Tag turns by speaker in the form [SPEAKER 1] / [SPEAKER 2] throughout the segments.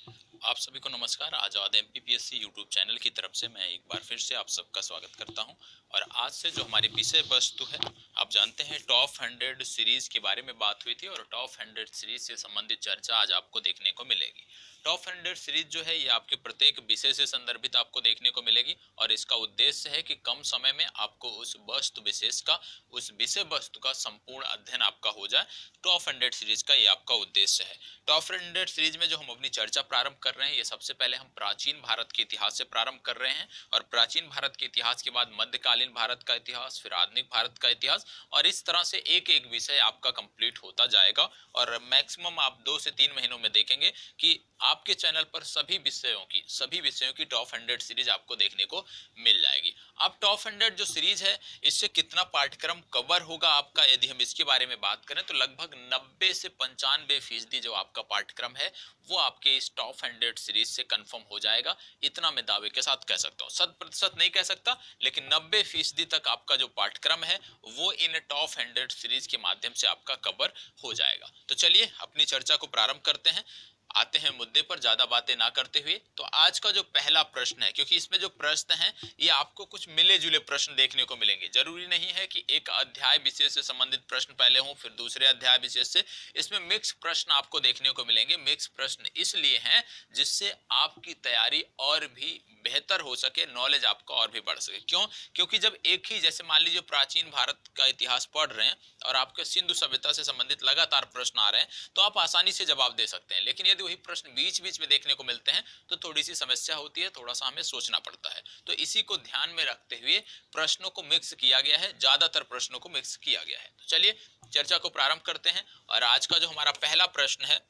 [SPEAKER 1] आप सभी को नमस्कार। आजाद एमपीपीएससी यूट्यूब चैनल की तरफ से मैं एक बार फिर से आप सबका स्वागत करता हूं। और आज से जो हमारी विषय वस्तु है, आप जानते हैं टॉप 100 सीरीज के बारे में बात हुई थी और टॉप 100 सीरीज से संबंधित चर्चा आज आपको देखने को मिलेगी। टॉप 100 सीरीज जो है ये आपके प्रत्येक विषय से संदर्भित आपको देखने को मिलेगी और इसका उद्देश्य है कि कम समय में आपको उस वस्तु विशेष का, उस विषय वस्तु का संपूर्ण अध्ययन आपका हो जाए। टॉप 100 सीरीज का ये आपका उद्देश्य है। टॉप 100 सीरीज में जो हम अपनी चर्चा प्रारंभ कर रहे हैं, ये सबसे पहले हम प्राचीन भारत के इतिहास से प्रारंभ कर रहे हैं और प्राचीन भारत के इतिहास के बाद मध्यकालीन भारत का इतिहास, फिर आधुनिक भारत का इतिहास, और इस तरह से एक एक विषय आपका कंप्लीट होता जाएगा। और मैक्सिमम आप 2 से 3 महीनों में देखेंगे कि आपके चैनल पर सभी विषयों की टॉप 100 सीरीज आपको देखने को मिल जाएगी। अब टॉप 100 जो सीरीज है, इससे कितना पाठ्यक्रम कवर होगा आपका, यदि हम इसके बारे में बात करें तो लगभग 90 से 95% जो आपका पाठ्यक्रम है वो आपके इस टॉप 100 सीरीज से कंफर्म हो जाएगा। इतना मैं दावे के साथ कह सकता हूँ, 100% नहीं कह सकता, लेकिन 90% तक आपका जो पाठ्यक्रम है वो इन टॉप 100 सीरीज के माध्यम से आपका कवर हो जाएगा। तो चलिए अपनी चर्चा को प्रारंभ करते हैं, आते हैं मुद्दे पर ज्यादा बातें ना करते हुए। तो आज का जो पहला प्रश्न है, क्योंकि इसमें जो प्रश्न है ये आपको कुछ मिले जुले प्रश्न देखने को मिलेंगे, जरूरी नहीं है कि एक अध्याय विशेष से संबंधित प्रश्न पहले हो फिर दूसरे अध्याय विशेष से। इसमें मिक्स प्रश्न आपको देखने को मिलेंगे। मिक्स प्रश्न इसलिए हैं जिससे आपकी तैयारी और भी बेहतर हो सके, नॉलेज आपका और भी बढ़ सके। क्यों? क्योंकि जब एक ही, जैसे मान लीजिए प्राचीन भारत का इतिहास पढ़ रहे हैं और आपके सिंधु सभ्यता से संबंधित लगातार प्रश्न आ रहे हैं तो आप आसानी से जवाब दे सकते हैं, लेकिन यदि वही प्रश्न बीच बीच में देखने को मिलते हैं तो थोड़ी सी समस्या होती है, थोड़ा सा हमें सोचना पड़ता है। तो इसी को ध्यान में रखते हुए प्रश्नों को मिक्स किया गया है, ज्यादातर प्रश्नों को मिक्स किया गया है। तो चलिए चर्चा को प्रारंभ करते हैं और आज का जो हमारा पहला प्रश्न है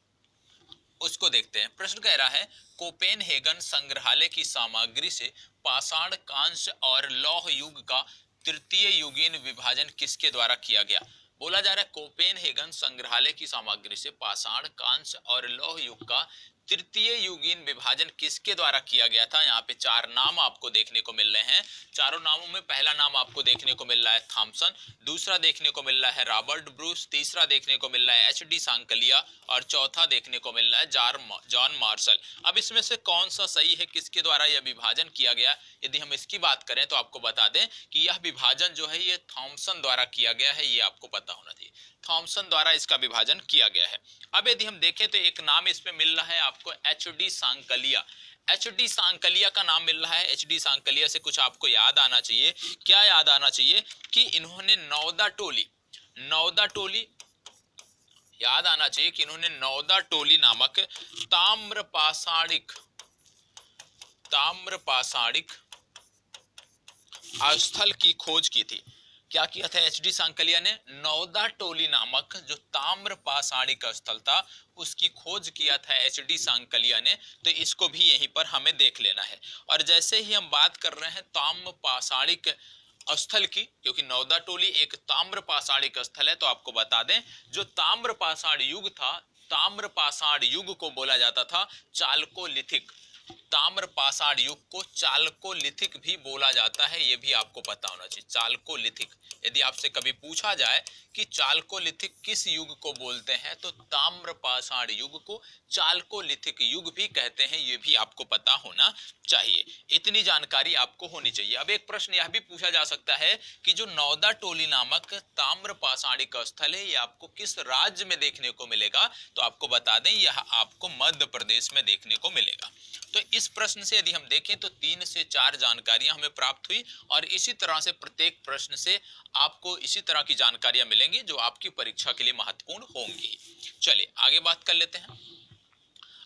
[SPEAKER 1] उसको देखते हैं। प्रश्न कह रहा है, कोपेनहेगन संग्रहालय की सामग्री से पाषाण, कांस्य और लौह युग का तृतीय युगीन विभाजन किसके द्वारा किया गया? बोला जा रहा है कोपेनहेगन संग्रहालय की सामग्री से पाषाण, कांस्य और लौह युग का तृतीय युगीन विभाजन किसके द्वारा किया गया था। यहाँ पे 4 नाम आपको देखने को मिल रहे हैं। चारों नामों में पहला नाम आपको देखने को मिल रहा है थॉमसन, दूसरा देखने को मिल रहा है रॉबर्ट ब्रूस, तीसरा देखने को मिल रहा है एच डी सांकलिया और चौथा देखने को मिल रहा है जॉन मार्शल। अब इसमें से कौन सा सही है, किसके द्वारा यह विभाजन किया गया? यदि हम इसकी बात करें तो आपको बता दें कि यह विभाजन जो है ये थॉमसन द्वारा किया गया है, ये आपको पता होना चाहिए। थॉमसन द्वारा इसका विभाजन किया गया है। अब यदि हम देखें तो एक नाम इसमें मिल रहा है आपको H D Sankalia. H D Sankalia का नाम मिल रहा है। एच डी सांकलिया से कुछ आपको याद आना चाहिए। क्या याद आना चाहिए? कि इन्होंने नौदा टोली याद आना चाहिए कि इन्होंने नौदा टोली नामक ताम्रपाषाणिक स्थल की खोज की थी। क्या किया था एच डी सांकलिया ने? नौदा टोली नामक जो ताम्रपाषाणिक स्थल था उसकी खोज किया था एच डी सांकलिया ने। तो इसको भी यहीं पर हमें देख लेना है। और जैसे ही हम बात कर रहे हैं ताम्रपाषाणिक स्थल की, क्योंकि नौदा टोली एक ताम्रपाषाणिक स्थल है, तो आपको बता दें जो ताम्रपाषाण युग था, ताम्रपाषाण युग को बोला जाता था चालकोलिथिक। ताम्रपाषाण युग को चालकोलिथिक भी बोला जाता है, यह भी आपको पता होना चाहिए। चालकोलिथिक, यदि आपसे कभी पूछा जाए कि चालकोलिथिक किस युग को बोलते हैं तो ताम्रपाषाण युग को चालकोलिथिक युग भी कहते हैं, यह भी आपको पता होना चाहिए। इतनी जानकारी आपको होनी चाहिए। अब एक प्रश्न यह भी पूछा जा सकता है कि जो नौदा टोली नामक ताम्रपाषाणिक स्थल है यह आपको किस राज्य में देखने को मिलेगा? तो आपको बता दें यह आपको मध्य प्रदेश में देखने को मिलेगा। तो इस प्रश्न से यदि हम देखें तो 3 से 4 जानकारियां हमें प्राप्त हुई और इसी तरह से प्रत्येक प्रश्न से आपको इसी तरह की जानकारियां मिलेंगी जो आपकी परीक्षा के लिए महत्वपूर्ण होंगी। चलिए आगे बात कर लेते हैं।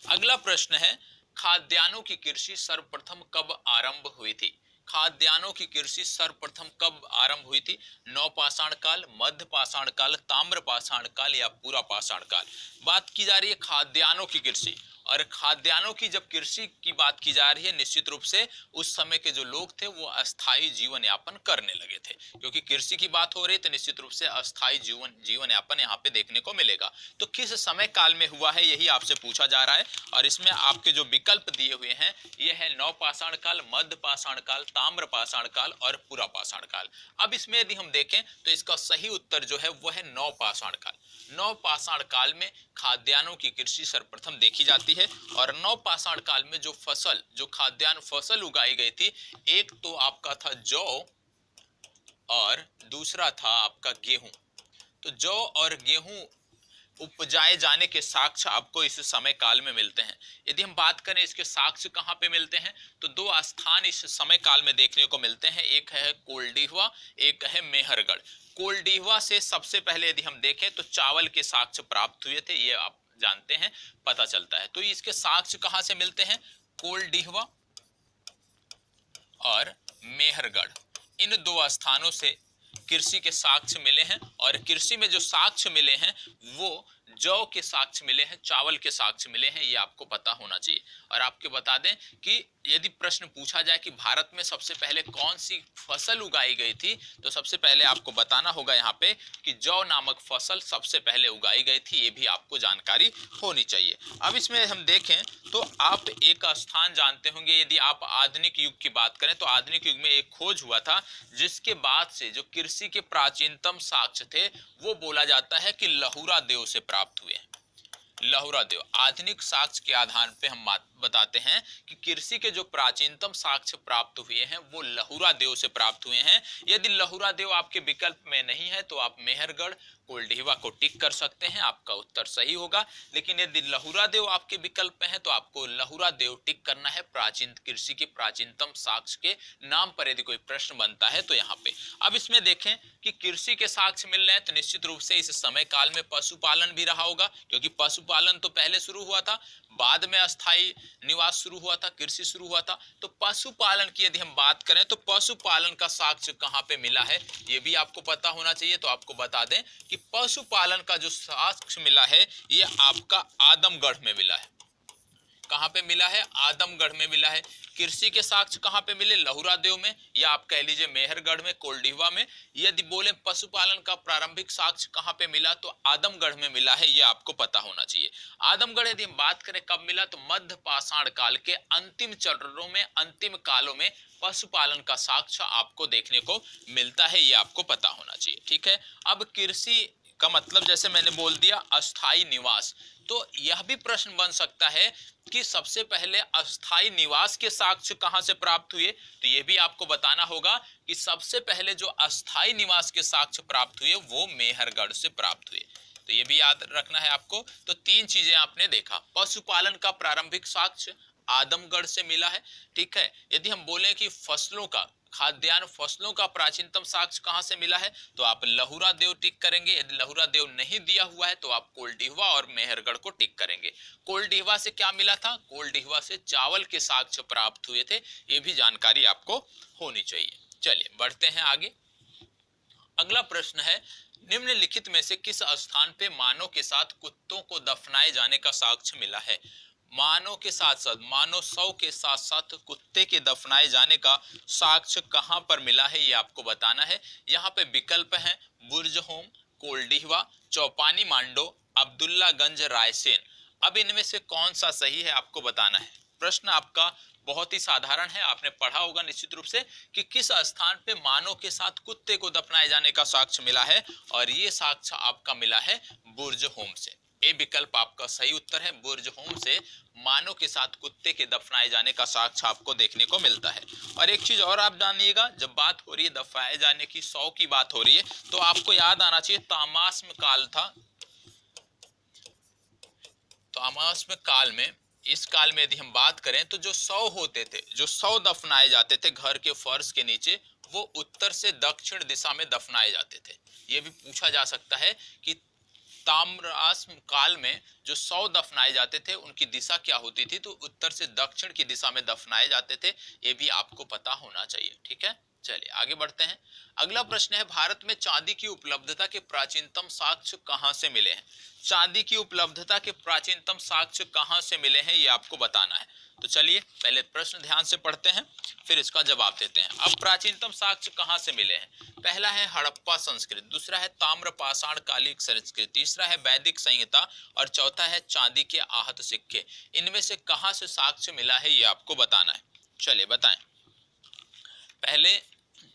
[SPEAKER 1] अगला प्रश्न है, खाद्यान्नों की कृषि सर्वप्रथम कब आरंभ हुई थी? खाद्यान्नों की कृषि सर्वप्रथम कब आरंभ हुई थी? नवपाषाण काल, मध्य पाषाण काल, ताम्र पाषाण काल या पूरा पाषाण काल? बात की जा रही है खाद्यान्नों की कृषि, और खाद्यान्नों की जब कृषि की बात की जा रही है निश्चित रूप से उस समय के जो लोग थे वो अस्थायी जीवन यापन करने लगे थे। क्योंकि कृषि की बात हो रही है तो निश्चित रूप से अस्थायी जीवन यापन यहाँ पे देखने को मिलेगा। तो किस समय काल में हुआ है यही आपसे पूछा जा रहा है और इसमें आपके जो विकल्प दिए हुए हैं ये है नवपाषाण काल, मध्य पाषाण काल, ताम्र पाषाण काल और पुरा पाषाण काल। अब इसमें यदि हम देखें तो इसका सही उत्तर जो है वह है नव पाषाण काल। नव पाषाण काल में खाद्यान्नों की कृषि सर्वप्रथम देखी जाती है और नव पाषाण काल में जो खाद्यान्न फसल उगाई गई थी, एक तो आपका था जौ और दूसरा था आपका गेहूं। तो जौ और गेहूं उपजाए जाने के साक्ष्य आपको इस समय काल में मिलते हैं। यदि हम बात करें इसके साक्ष्य कहां पे मिलते हैं, तो दो स्थान इस समय काल में देखने को मिलते हैं, एक है कोल्डिहवा, एक है मेहरगढ़। कोल्डिहवा से सबसे पहले यदि हम देखें तो चावल के साक्ष्य प्राप्त हुए थे, ये आप जानते हैं, पता चलता है। तो इसके साक्ष्य कहां से मिलते हैं, कोल्डिहवा और मेहरगढ़, इन दो स्थानों से कृषि के साक्ष्य मिले हैं। और कृषि में जो साक्ष्य मिले हैं वो जौ के साक्ष्य मिले हैं, चावल के साक्ष्य मिले हैं, ये आपको पता होना चाहिए। और आपको बता दें कि यदि प्रश्न पूछा जाए कि भारत में सबसे पहले कौन सी फसल उगाई गई थी, तो सबसे पहले आपको बताना होगा यहाँ पे कि जौ नामक फसल सबसे पहले उगाई गई थी, ये भी आपको जानकारी होनी चाहिए। अब इसमें हम देखें तो आप एक स्थान जानते होंगे, यदि आप आधुनिक युग की बात करें तो आधुनिक युग में एक खोज हुआ था जिसके बाद से जो कृषि के प्राचीनतम साक्ष्य थे वो बोला जाता है कि लहुरा देव से प्राप्त हुए हैं। लहुरा देव, आधुनिक साक्ष्य के आधार पे हम बताते हैं कि कृषि के जो प्राचीनतम साक्ष्य प्राप्त हुए हैं वो लहुरा देव से प्राप्त हुए हैं। यदि लहुरा देव आपके विकल्प में नहीं है तो आप मेहरगढ़, कोल्डिहवा को टिक कर सकते हैं, आपका उत्तर सही होगा। लेकिन यदि लहुरा देव आपके विकल्प में है तो आपको लहुरा देव टिक करना है। प्राचीन कृषि के प्राचीनतम साक्ष्य के नाम पर यदि कोई प्रश्न बनता है तो यहाँ पे। अब इसमें देखें कि कृषि के साक्ष्य मिल रहे हैं तो निश्चित रूप से इस समय काल में पशुपालन भी रहा होगा, क्योंकि पशुपालन तो पहले शुरू हुआ था, बाद में अस्थायी निवास शुरू हुआ था, कृषि शुरू हुआ था। तो पशुपालन की यदि हम बात करें तो पशुपालन का साक्ष्य कहां पे मिला है ये भी आपको पता होना चाहिए। तो आपको बता दें कि पशुपालन का जो साक्ष्य मिला है ये आपका आदमगढ़ में मिला है। कहां पे मिला है, आदमगढ़ में मिला है। कृषि के साक्ष्य कहां पे मिले, लहुरा देव में, या आप कह लीजिए मेहरगढ़ में, कोल्डिहवा में। यदि बोले पशुपालन का प्रारंभिक साक्ष्य कहां पे मिला तो आदमगढ़ में मिला है, ये आपको पता होना चाहिए। आदमगढ़ यदि हम बात करें कब मिला तो मध्य पाषाण काल के अंतिम चरणों में, अंतिम कालों में पशुपालन का साक्ष्य आपको देखने को मिलता है, ये आपको पता होना चाहिए। ठीक है, अब कृषि का मतलब जैसे मैंने बोल दिया अस्थाई निवास, तो यह भी प्रश्न बन सकता है कि सबसे पहले अस्थाई निवास के साक्ष्य कहां से प्राप्त हुए, तो यह भी आपको बताना होगा कि सबसे पहले जो अस्थाई निवास के साक्ष्य प्राप्त हुए वो मेहरगढ़ से प्राप्त हुए। तो ये भी याद रखना है आपको। तो तीन चीजें आपने देखा, पशुपालन का प्रारंभिक साक्ष्य आदमगढ़ से मिला है। ठीक है, यदि हम बोले कि फसलों का, खाद्यान्न फसलों का प्राचीनतम साक्ष्य कहां से मिला है तो आप लहुरा देव टिक करेंगे। यदि लहुरा देव नहीं दिया हुआ है तो आप कोल्डिहवा और मेहरगढ़ को टिक करेंगे। कोल्डिहवा से क्या मिला था, कोल्डिहवा से चावल के साक्ष्य प्राप्त हुए थे, ये भी जानकारी आपको होनी चाहिए। चलिए बढ़ते हैं आगे। अगला प्रश्न है, निम्नलिखित में से किस स्थान पे मानव के साथ कुत्तों को दफनाए जाने का साक्ष्य मिला है। मानव के साथ साथ, मानव शव के साथ साथ कुत्ते के दफनाए जाने का साक्ष्य कहां पर मिला है ये आपको बताना है। यहाँ पे विकल्प हैं बुर्जहोम, कोल्डिहवा, चौपानी मांडो, अब्दुल्लागंज, रायसेन। अब इनमें से कौन सा सही है आपको बताना है। प्रश्न आपका बहुत ही साधारण है, आपने पढ़ा होगा निश्चित रूप से कि किस स्थान पे मानव के साथ कुत्ते को दफनाए जाने का साक्ष्य मिला है, और ये साक्ष्य आपका मिला है बुर्जहोम से। ए विकल्प आपका सही उत्तर है, बुर्जहोम से मानव के साथ कुत्ते के दफनाए जाने का साक्ष्य आपको देखने को मिलता है। और एक चीज और आप जानिएगा, जब बात हो रही है दफनाए जाने की, 100 की बात हो रही है, तो आपको याद आना चाहिए तामास्म काल था। तामास्म काल में, इस काल में यदि हम बात करें तो जो 100 होते थे, जो 100 दफनाए जाते थे घर के फर्श के नीचे, वो उत्तर से दक्षिण दिशा में दफनाए जाते थे। ये भी पूछा जा सकता है कि ताम्रास्म काल में जो 100 दफनाए जाते थे उनकी दिशा क्या होती थी, तो उत्तर से दक्षिण की दिशा में दफनाए जाते थे, ये भी आपको पता होना चाहिए। ठीक है, चलिए आगे बढ़ते हैं। अगला प्रश्न है, भारत में चांदी की उपलब्धता के प्राचीनतम साक्ष्य कहां से मिले हैं। चांदी की उपलब्धता के प्राचीनतम साक्ष्य कहां से मिले हैं ये आपको बताना है। तो चलिए पहले प्रश्न ध्यान से पढ़ते हैं, फिर इसका जवाब देते हैं। अब प्राचीनतम साक्ष्य कहां से मिले हैं, पहला है हड़प्पा संस्कृति, दूसरा है ताम्रपाषाण कालिक संस्कृति, तीसरा है वैदिक संहिता, और चौथा है चांदी के आहत सिक्के। इनमें से कहां से साक्ष्य मिला है ये आपको बताना है। चलिए बताएं। पहले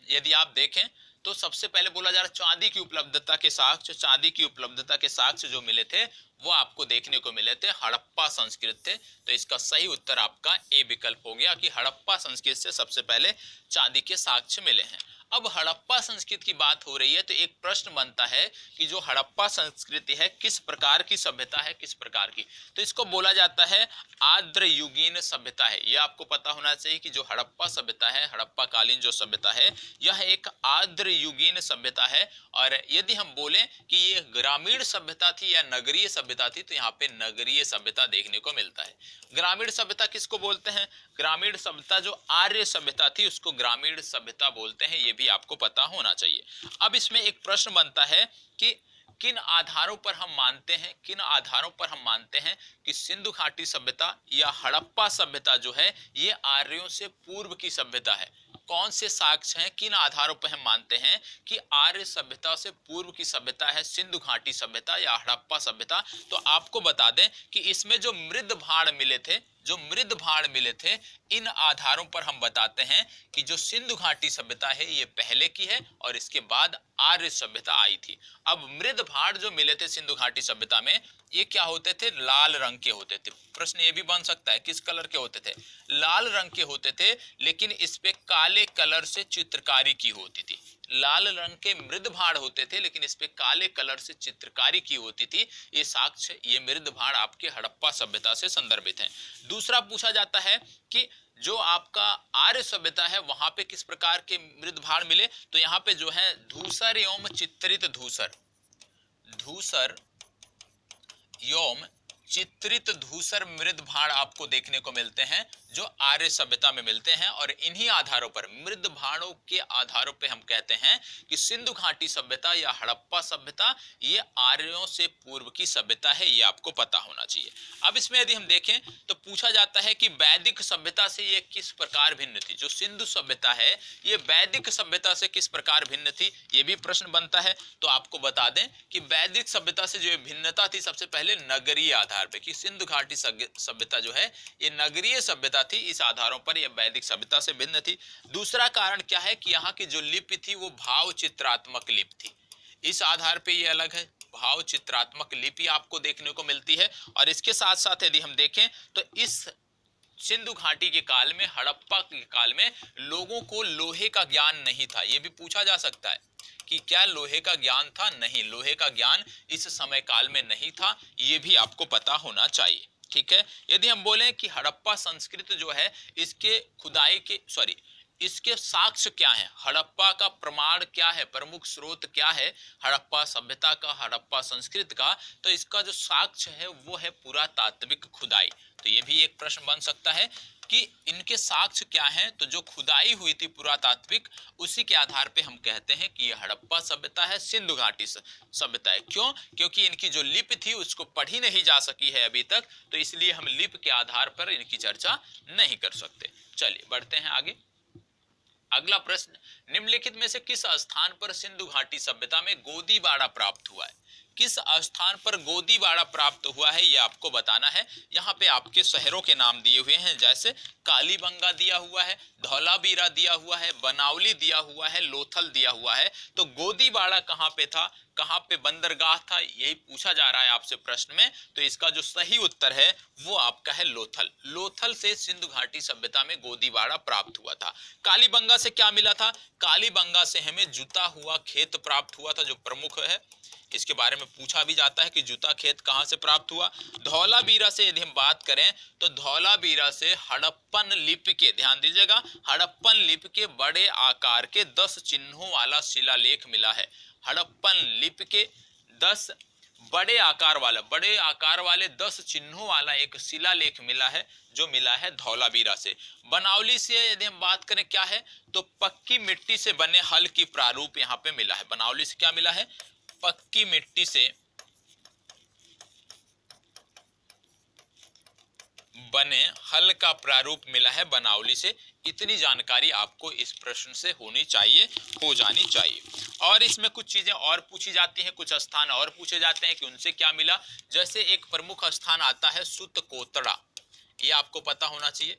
[SPEAKER 1] यदि आप देखें तो सबसे पहले बोला जा रहा है चांदी की उपलब्धता के साक्ष्य, चांदी की उपलब्धता के साक्ष्य जो मिले थे वो आपको देखने को मिले थे हड़प्पा संस्कृत थे। तो इसका सही उत्तर आपका ए विकल्प हो गया कि हड़प्पा संस्कृत से सबसे पहले चांदी के साक्ष्य मिले हैं। अब हड़प्पा संस्कृति की बात हो रही है तो एक प्रश्न बनता है कि जो हड़प्पा संस्कृति है किस प्रकार की सभ्यता है, किस प्रकार की। तो इसको बोला जाता है आद्रयुगीन सभ्यता है। यह आपको पता होना चाहिए कि जो हड़प्पा सभ्यता है, हड़प्पा कालीन जो सभ्यता है, यह एक आद्रयुगीन सभ्यता है। और यदि हम बोलें कि ये ग्रामीण सभ्यता थी या नगरीय सभ्यता थी, तो यहाँ पे नगरीय सभ्यता देखने को मिलता है। ग्रामीण सभ्यता किसको बोलते हैं? ग्रामीण सभ्यता जो आर्य सभ्यता थी उसको ग्रामीण सभ्यता बोलते हैं, ये भी आपको पता होना चाहिए। अब इसमें एक प्रश्न बनता है कि किन आधारों पर हम मानते हैं, किन आधारों पर हम मानते हैं कि सिंधु घाटी सभ्यता या हड़प्पा सभ्यता जो है ये आर्यों से पूर्व की सभ्यता है। कौन से साक्ष्य हैं, किन आधारों पर हम मानते हैं कि आर्य सभ्यता से पूर्व की सभ्यता है सिंधु घाटी सभ्यता या हड़प्पा सभ्यता? तो आपको बता दें कि इसमें जो मृद भाड़ मिले थे, जो मृद भाड़ मिले थे, इन आधारों पर हम बताते हैं कि जो सिंधु घाटी सभ्यता है ये पहले की है और इसके बाद आर्य सभ्यता आई थी। अब मृद भाड़ जो मिले थे सिंधु घाटी सभ्यता में, ये क्या होते थे? लाल रंग के होते थे। प्रश्न ये भी बन सकता है किस कलर के होते थे? लाल रंग के होते थे, लेकिन इस पे काले कलर से चित्रकारी की होती थी। लाल रंग के मृद भाड़ होते थे, लेकिन इस पे काले कलर से चित्रकारी की होती थी। ये साक्ष्य, ये मृद भाड़ आपके हड़प्पा सभ्यता से संदर्भित हैं। दूसरा पूछा जाता है कि जो आपका आर्य सभ्यता है वहां पे किस प्रकार के मृद भाड़ मिले? तो यहाँ पे जो है धूसर एवं चित्रित धूसर, धूसर एवं चित्रित धूसर मृद भाड़ आपको देखने को मिलते हैं जो आर्य सभ्यता में मिलते हैं। और इन्हीं आधारों पर, मृद भाड़ों के आधारों पे हम कहते हैं कि सिंधु घाटी सभ्यता या हड़प्पा सभ्यता ये आर्यों से पूर्व की सभ्यता है, ये आपको पता होना चाहिए। अब इसमें यदि हम देखें तो पूछा जाता है कि वैदिक सभ्यता से ये किस प्रकार भिन्न थी? जो सिंधु सभ्यता है ये वैदिक सभ्यता से किस प्रकार भिन्न थी, ये भी प्रश्न बनता है। तो आपको बता दें कि वैदिक सभ्यता से जो भिन्नता थी सबसे पहले नगरीय आधार पे, कि सिंधु घाटी सभ्यता जो है ये नगरीय सभ्यता थी, इस आधारों पर यह वैदिक सभ्यता से भिन्न थी। दूसरा कारण क्या है कि यहाँ की जो लिपि थी वो भाव चित्रात्मक लिपि थी, इस आधार पे ये अलग है, भाव चित्रात्मक लिपि आपको देखने को मिलती है। और इसके साथ साथ यदि हम देखें तो इस सिंधु घाटी के काल में, हड़प्पा के काल में लोगों को लोहे का ज्ञान नहीं था। यह भी पूछा जा सकता है कि क्या लोहे का ज्ञान था? नहीं, लोहे का ज्ञान इस समय काल में नहीं था, यह भी आपको पता होना चाहिए। ठीक है। यदि हम बोलें कि हड़प्पा संस्कृति जो है इसके खुदाई के इसके साक्ष्य क्या है, हड़प्पा का प्रमाण क्या है, प्रमुख स्रोत क्या है हड़प्पा सभ्यता का, हड़प्पा संस्कृति का? तो इसका जो साक्ष्य है वो है पुरातात्विक खुदाई। तो ये भी एक प्रश्न बन सकता है कि इनके साक्ष्य क्या हैं? तो जो खुदाई हुई थी पुरातात्विक, उसी के आधार पे हम कहते हैं कि ये हड़प्पा सभ्यता है, सिंधु घाटी सभ्यता है। क्यों? क्योंकि इनकी जो लिपि थी उसको पढ़ी नहीं जा सकी है अभी तक, तो इसलिए हम लिपि के आधार पर इनकी चर्चा नहीं कर सकते। चलिए बढ़ते हैं आगे। अगला प्रश्न, निम्नलिखित में से किस स्थान पर सिंधु घाटी सभ्यता में गोदीबाड़ा प्राप्त हुआ है? किस स्थान पर गोदीबाड़ा प्राप्त हुआ है ये आपको बताना है। यहाँ पे आपके शहरों के नाम दिए हुए हैं, जैसे कालीबंगा दिया हुआ है, धौलावीरा दिया हुआ है, बनावली दिया हुआ है, लोथल दिया हुआ है। तो गोदीबाड़ा कहाँ पे था, कहाँ पे बंदरगाह था, यही पूछा जा रहा है आपसे प्रश्न में। तो इसका जो सही उत्तर है वो आपका है लोथल। लोथल से सिंधु घाटी सभ्यता में गोदीबाड़ा प्राप्त हुआ था। कालीबंगा से क्या मिला था? कालीबंगा से हमें जुता हुआ खेत प्राप्त हुआ था, जो प्रमुख है। इसके बारे में पूछा भी जाता है कि जूता खेत कहां से प्राप्त हुआ। धौलावीरा से यदि हम बात करें तो धौलावीरा से हड़प्पन लिपि के, ध्यान दीजिएगा, हड़प्पन लिपि के बड़े आकार के 10 चिन्हों वाला शिलालेख मिला है। हड़प्पन लिपि के 10 बड़े आकार वाले 10 चिन्हों वाला एक शिलालेख मिला है, जो मिला है धौलावीरा से। बनावली से यदि हम बात करें क्या है, तो पक्की मिट्टी से बने हल की प्रारूप यहाँ पे मिला है। बनावली से क्या मिला है? पक्की मिट्टी से बने हल का प्रारूप मिला है बनावली से। इतनी जानकारी आपको इस प्रश्न से होनी चाहिए, हो जानी चाहिए। और इसमें कुछ चीजें और पूछी जाती हैं, कुछ स्थान और पूछे जाते हैं कि उनसे क्या मिला। जैसे एक प्रमुख स्थान आता है सुतकोतड़ा, ये आपको पता होना चाहिए।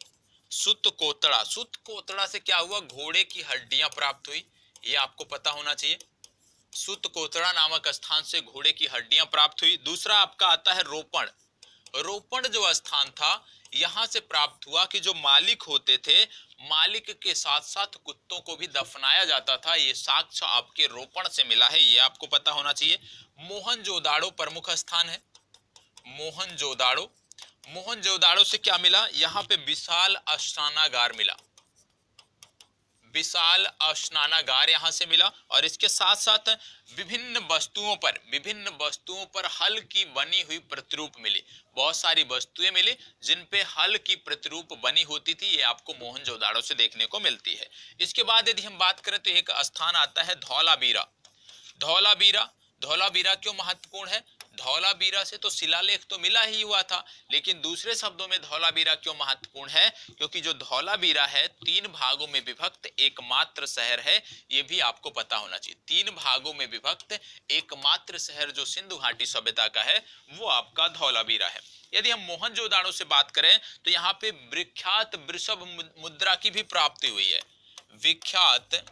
[SPEAKER 1] सुत कोतड़ा, सुत कोतड़ा से क्या हुआ, घोड़े की हड्डियां प्राप्त हुई, ये आपको पता होना चाहिए। सुत कोतड़ा नामक स्थान से घोड़े की हड्डियां प्राप्त हुई। दूसरा आपका आता है रोपण। रोपण जो स्थान था, यहां से प्राप्त हुआ कि जो मालिक होते थे, मालिक के साथ साथ कुत्तों को भी दफनाया जाता था। ये साक्ष्य आपके रोपण से मिला है, ये आपको पता होना चाहिए। मोहनजोदाड़ो प्रमुख स्थान है, मोहनजोदाड़ो। मोहनजोदाड़ो से क्या मिला, यहाँ पे विशाल स्नानागार मिला, विशाल स्नानागार यहां से मिला। और इसके साथ साथ विभिन्न वस्तुओं पर हल की बनी हुई प्रतिरूप मिली। बहुत सारी वस्तुएं मिली जिन पे हल की प्रतिरूप बनी होती थी, ये आपको मोहनजोदाड़ो से देखने को मिलती है। इसके बाद यदि हम बात करें तो एक स्थान आता है धौलावीरा। धौलावीरा, धौलावीरा क्यों महत्वपूर्ण है, धौलावीरा से तो शिलालेख तो मिला ही हुआ था, लेकिन दूसरे शब्दों में धौलावीरा क्यों महत्वपूर्ण है, क्योंकि जो धौलावीरा है 3 भागों में विभक्त एकमात्र शहर है, ये भी आपको पता होना चाहिए। 3 भागों में विभक्त एकमात्र शहर जो सिंधु घाटी सभ्यता का है, वो आपका धौलावीरा है। यदि हम मोहनजोदाड़ो से बात करें तो यहाँ पे विख्यात वृषभ मुद्रा की भी प्राप्ति हुई है, विख्यात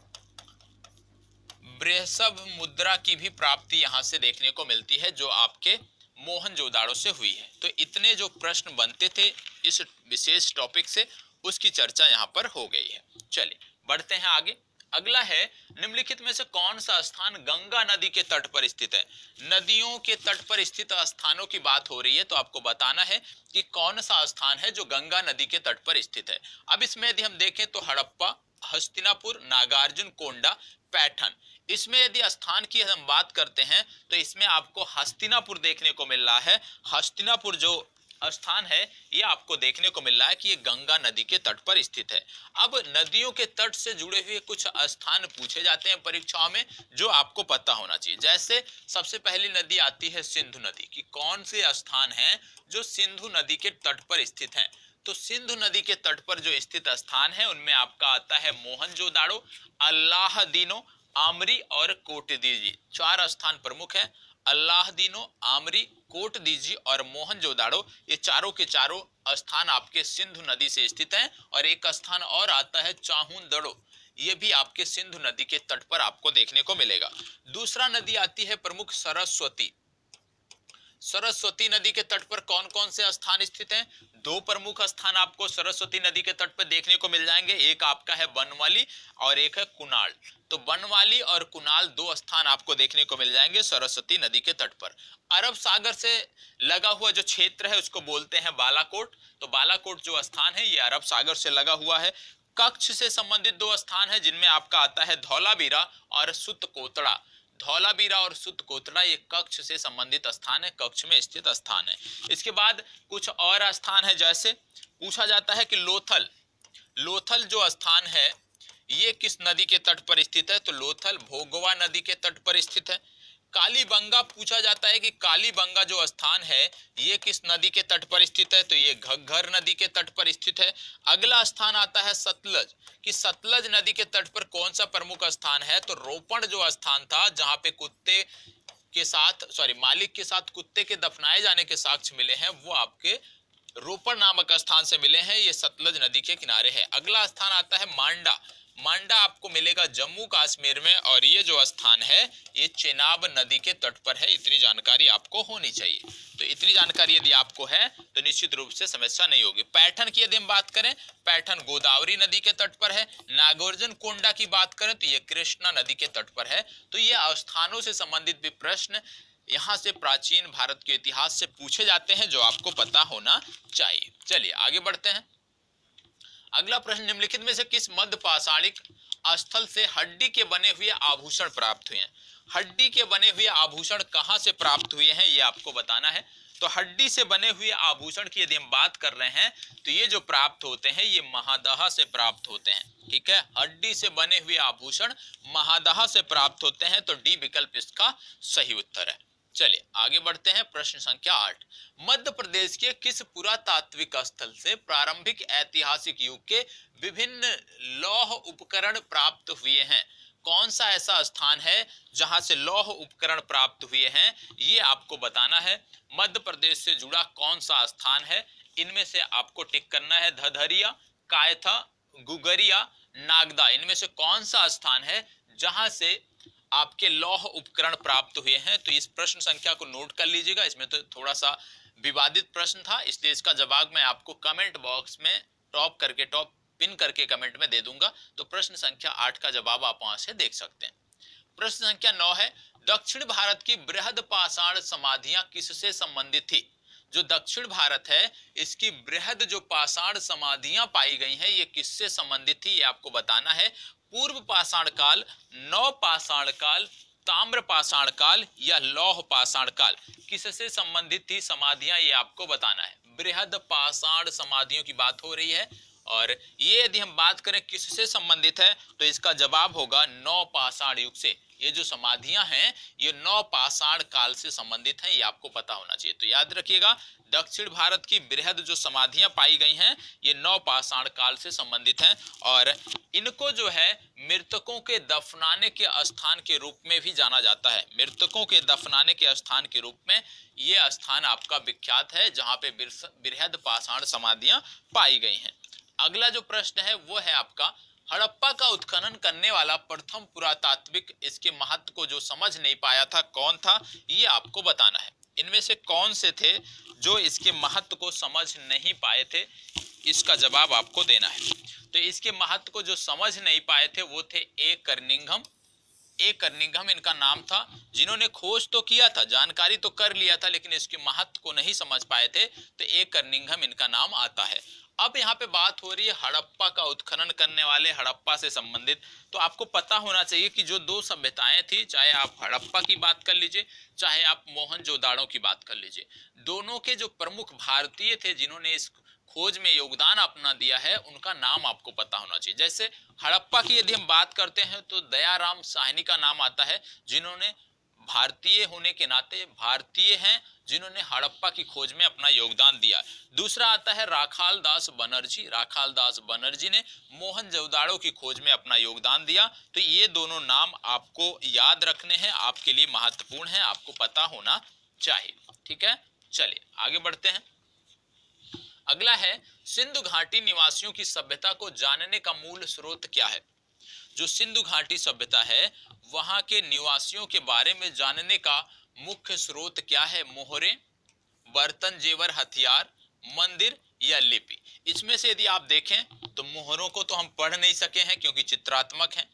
[SPEAKER 1] वृषभ मुद्रा की भी प्राप्ति यहां से देखने को मिलती है, जो आपके मोहनजोदाड़ो से हुई है। तो इतने जो प्रश्न बनते थे इस विशेष टॉपिक से, उसकी चर्चा यहां पर हो गई है। चलिए बढ़ते हैं आगे। अगला है, निम्नलिखित में से कौन सा स्थान गंगा नदी के तट पर स्थित है। नदियों के तट पर स्थित स्थानों की बात हो रही है, तो आपको बताना है कि कौन सा स्थान है जो गंगा नदी के तट पर स्थित है। अब इसमें यदि हम देखें तो हड़प्पा, हस्तिनापुर, नागार्जुन कोंडा, पैठन। इसमें यदि स्थान की हम बात करते हैं तो इसमें आपको हस्तिनापुर देखने को मिल रहा है। हस्तिनापुर जो स्थान है, ये आपको देखने को मिल रहा है कि ये गंगा नदी के तट पर स्थित है। अब नदियों के तट से जुड़े हुए कुछ स्थान पूछे जाते हैं परीक्षाओं में, जो आपको पता होना चाहिए। जैसे सबसे पहली नदी आती है सिंधु नदी, कि कौन से स्थान है जो सिंधु नदी के तट पर स्थित है। तो सिंधु नदी के तट पर जो स्थित स्थान है, उनमें आपका आता है मोहनजोदाड़ो, अल्लाहदीनो, आमरी और कोटदीजी। 4 स्थान प्रमुख है, अल्लाहदीनो, आमरी, कोटदीजी और मोहनजोदाड़ो। ये चारों के चारों स्थान आपके सिंधु नदी से स्थित हैं। और एक स्थान और आता है चाहुंदड़ो, ये भी आपके सिंधु नदी के तट पर आपको देखने को मिलेगा। दूसरा नदी आती है प्रमुख सरस्वती। सरस्वती नदी के तट पर कौन कौन से स्थान स्थित हैं? 2 प्रमुख स्थान आपको सरस्वती नदी के तट पर देखने को मिल जाएंगे। एक आपका है बनवाली और एक है कुणाल। तो बनवाली और कुणाल 2 स्थान आपको देखने को मिल जाएंगे सरस्वती नदी के तट पर। अरब सागर से लगा हुआ जो क्षेत्र है उसको बोलते हैं बालाकोट। तो बालाकोट जो स्थान है ये अरब सागर से लगा हुआ है। कक्ष से संबंधित 2 स्थान है जिनमें आपका आता है धौलावीरा और सुतकोतड़ा। धौलावीरा और सुतकोतड़ा ये कक्ष से संबंधित स्थान है, कक्ष में स्थित स्थान है। इसके बाद कुछ और स्थान है, जैसे पूछा जाता है कि लोथल, लोथल जो स्थान है ये किस नदी के तट पर स्थित है? तो लोथल भोगवा नदी के तट पर स्थित है। कालीबंगा पूछा जाता है कि कालीबंगा जो स्थान है ये किस नदी के तट पर स्थित है? तो ये घग्घर नदी के तट पर स्थित है। अगला स्थान आता है सतलज, कि सतलज नदी के तट पर कौन सा प्रमुख स्थान है? तो रोपण जो स्थान था जहां पे कुत्ते के साथ मालिक के साथ कुत्ते के दफनाए जाने के साक्ष्य मिले हैं, वो आपके रोपण नामक स्थान से मिले हैं। ये सतलज नदी के किनारे है। अगला स्थान आता है मांडा। मांडा आपको मिलेगा जम्मू कश्मीर में और ये जो स्थान है ये चेनाब नदी के तट पर है। इतनी जानकारी आपको होनी चाहिए। तो इतनी जानकारी यदि आपको है तो निश्चित रूप से समस्या नहीं होगी। पैठन की यदि हम बात करें, पैठन गोदावरी नदी के तट पर है। नागार्जुन कोंडा की बात करें तो ये कृष्णा नदी के तट पर है। तो ये स्थानों से संबंधित भी प्रश्न यहां से प्राचीन भारत के इतिहास से पूछे जाते हैं, जो आपको पता होना चाहिए। चलिए आगे बढ़ते हैं। अगला प्रश्न, निम्नलिखित में से किस मध्य पाषाणिक स्थल से हड्डी के बने हुए आभूषण प्राप्त हुए हैं? हड्डी के बने हुए आभूषण कहां से प्राप्त हुए हैं ये आपको बताना है। तो हड्डी से बने हुए आभूषण की यदि हम बात कर रहे हैं तो ये जो प्राप्त होते हैं ये महादहा से प्राप्त होते हैं। ठीक है, हड्डी से बने हुए आभूषण महादहा से प्राप्त होते हैं। तो डी विकल्प इसका सही उत्तर है। चलिए आगे बढ़ते हैं। प्रश्न संख्या 8, मध्य प्रदेश के किस पुरातात्विक स्थल से प्रारंभिक ऐतिहासिक युग के विभिन्न लौह उपकरण प्राप्त हुए हैं? कौन सा ऐसा स्थान है जहां से लौह उपकरण प्राप्त हुए हैं, ये आपको बताना है। मध्य प्रदेश से जुड़ा कौन सा स्थान है, इनमें से आपको टिक करना है। धधरिया, कायथा, गुगरिया, नागदा, इनमें से कौन सा स्थान है जहां से आपके लौह उपकरण प्राप्त हुए हैं? तो इस प्रश्न संख्या को नोट कर लीजिएगा, इसमें तो थोड़ा सा विवादित प्रश्न था, इसलिए इसका जवाब मैं आपको कमेंट बॉक्स में टॉप पिन करके कमेंट में दे दूंगा। तो प्रश्न संख्या 8 का जवाब आप वहां से देख सकते हैं। प्रश्न संख्या 9 है, दक्षिण भारत की बृहद पाषाण समाधियां किससे संबंधित थी? जो दक्षिण भारत है, इसकी बृहद जो पाषाण समाधियां पाई गई हैं, ये किससे संबंधित थी, ये आपको बताना है। पूर्व पाषाण काल, नव पाषाण काल, ताम्र पाषाण काल या लौह पाषाण काल, किससे संबंधित थी समाधियां, ये आपको बताना है। बृहद पाषाण समाधियों की बात हो रही है, और ये यदि हम बात करें किससे संबंधित है, तो इसका जवाब होगा नव पाषाण युग से। ये जो समाधियां हैं, ये नव पाषाण काल से संबंधित हैं, ये आपको पता होना चाहिए। तो याद रखिएगा, दक्षिण भारत की बृहद जो समाधियां पाई गई हैं, ये नव पाषाण काल से संबंधित हैं, और इनको जो है मृतकों के दफनाने के स्थान के रूप में भी जाना जाता है। मृतकों के दफनाने के स्थान के रूप में ये स्थान आपका विख्यात है, जहां पे बृहद पाषाण समाधियां पाई गई हैं। अगला जो प्रश्न है वो है आपका, हड़प्पा का उत्खनन करने वाला प्रथम पुरातात्विक इसके महत्व को जो समझ नहीं पाया था, कौन था, ये आपको बताना है। इनमें से कौन से थे जो इसके महत्व को समझ नहीं पाए थे, इसका जवाब आपको देना है। तो इसके महत्व को जो समझ नहीं पाए थे वो थे ए कर्निंघम। ए कर्निंघम इनका नाम था, जिन्होंने खोज तो किया था, जानकारी तो कर लिया था, लेकिन इसके महत्व को नहीं समझ पाए थे, तो ए कर्निंघम इनका नाम आता है। अब यहाँ पे बात हो रही है हड़प्पा का उत्खनन करने वाले, हड़प्पा से संबंधित। तो आपको पता होना चाहिए कि जो दो सभ्यताएं थी, चाहे आप हड़प्पा की बात कर लीजिए, चाहे आप मोहनजोदाड़ो की बात कर लीजिए, दोनों के जो प्रमुख भारतीय थे जिन्होंने इस खोज में योगदान अपना दिया है, उनका नाम आपको पता होना चाहिए। जैसे हड़प्पा की यदि हम बात करते हैं तो दयाराम साहनी का नाम आता है, जिन्होंने भारतीय होने के नाते भारतीय हैं, जिन्होंने हड़प्पा की खोज में अपना योगदान दिया। दूसरा आता है राखाल दास बनर्जी। राखाल दास बनर्जी ने मोहनजोदाड़ो की खोज में अपना योगदान दिया। तो ये दोनों नाम आपको याद रखने हैं, आपके लिए महत्वपूर्ण है, आपको पता होना चाहिए। ठीक है, चलिए आगे बढ़ते हैं। अगला है, सिंधु घाटी निवासियों की सभ्यता को जानने का मूल स्रोत क्या है? जो सिंधु घाटी सभ्यता है, वहां के निवासियों के बारे में जानने का मुख्य स्रोत क्या है? मोहरे, बर्तन, जेवर, हथियार, मंदिर या लिपि? इसमें से यदि आप देखें तो मोहरों को तो हम पढ़ नहीं सके हैं क्योंकि चित्रात्मक हैं,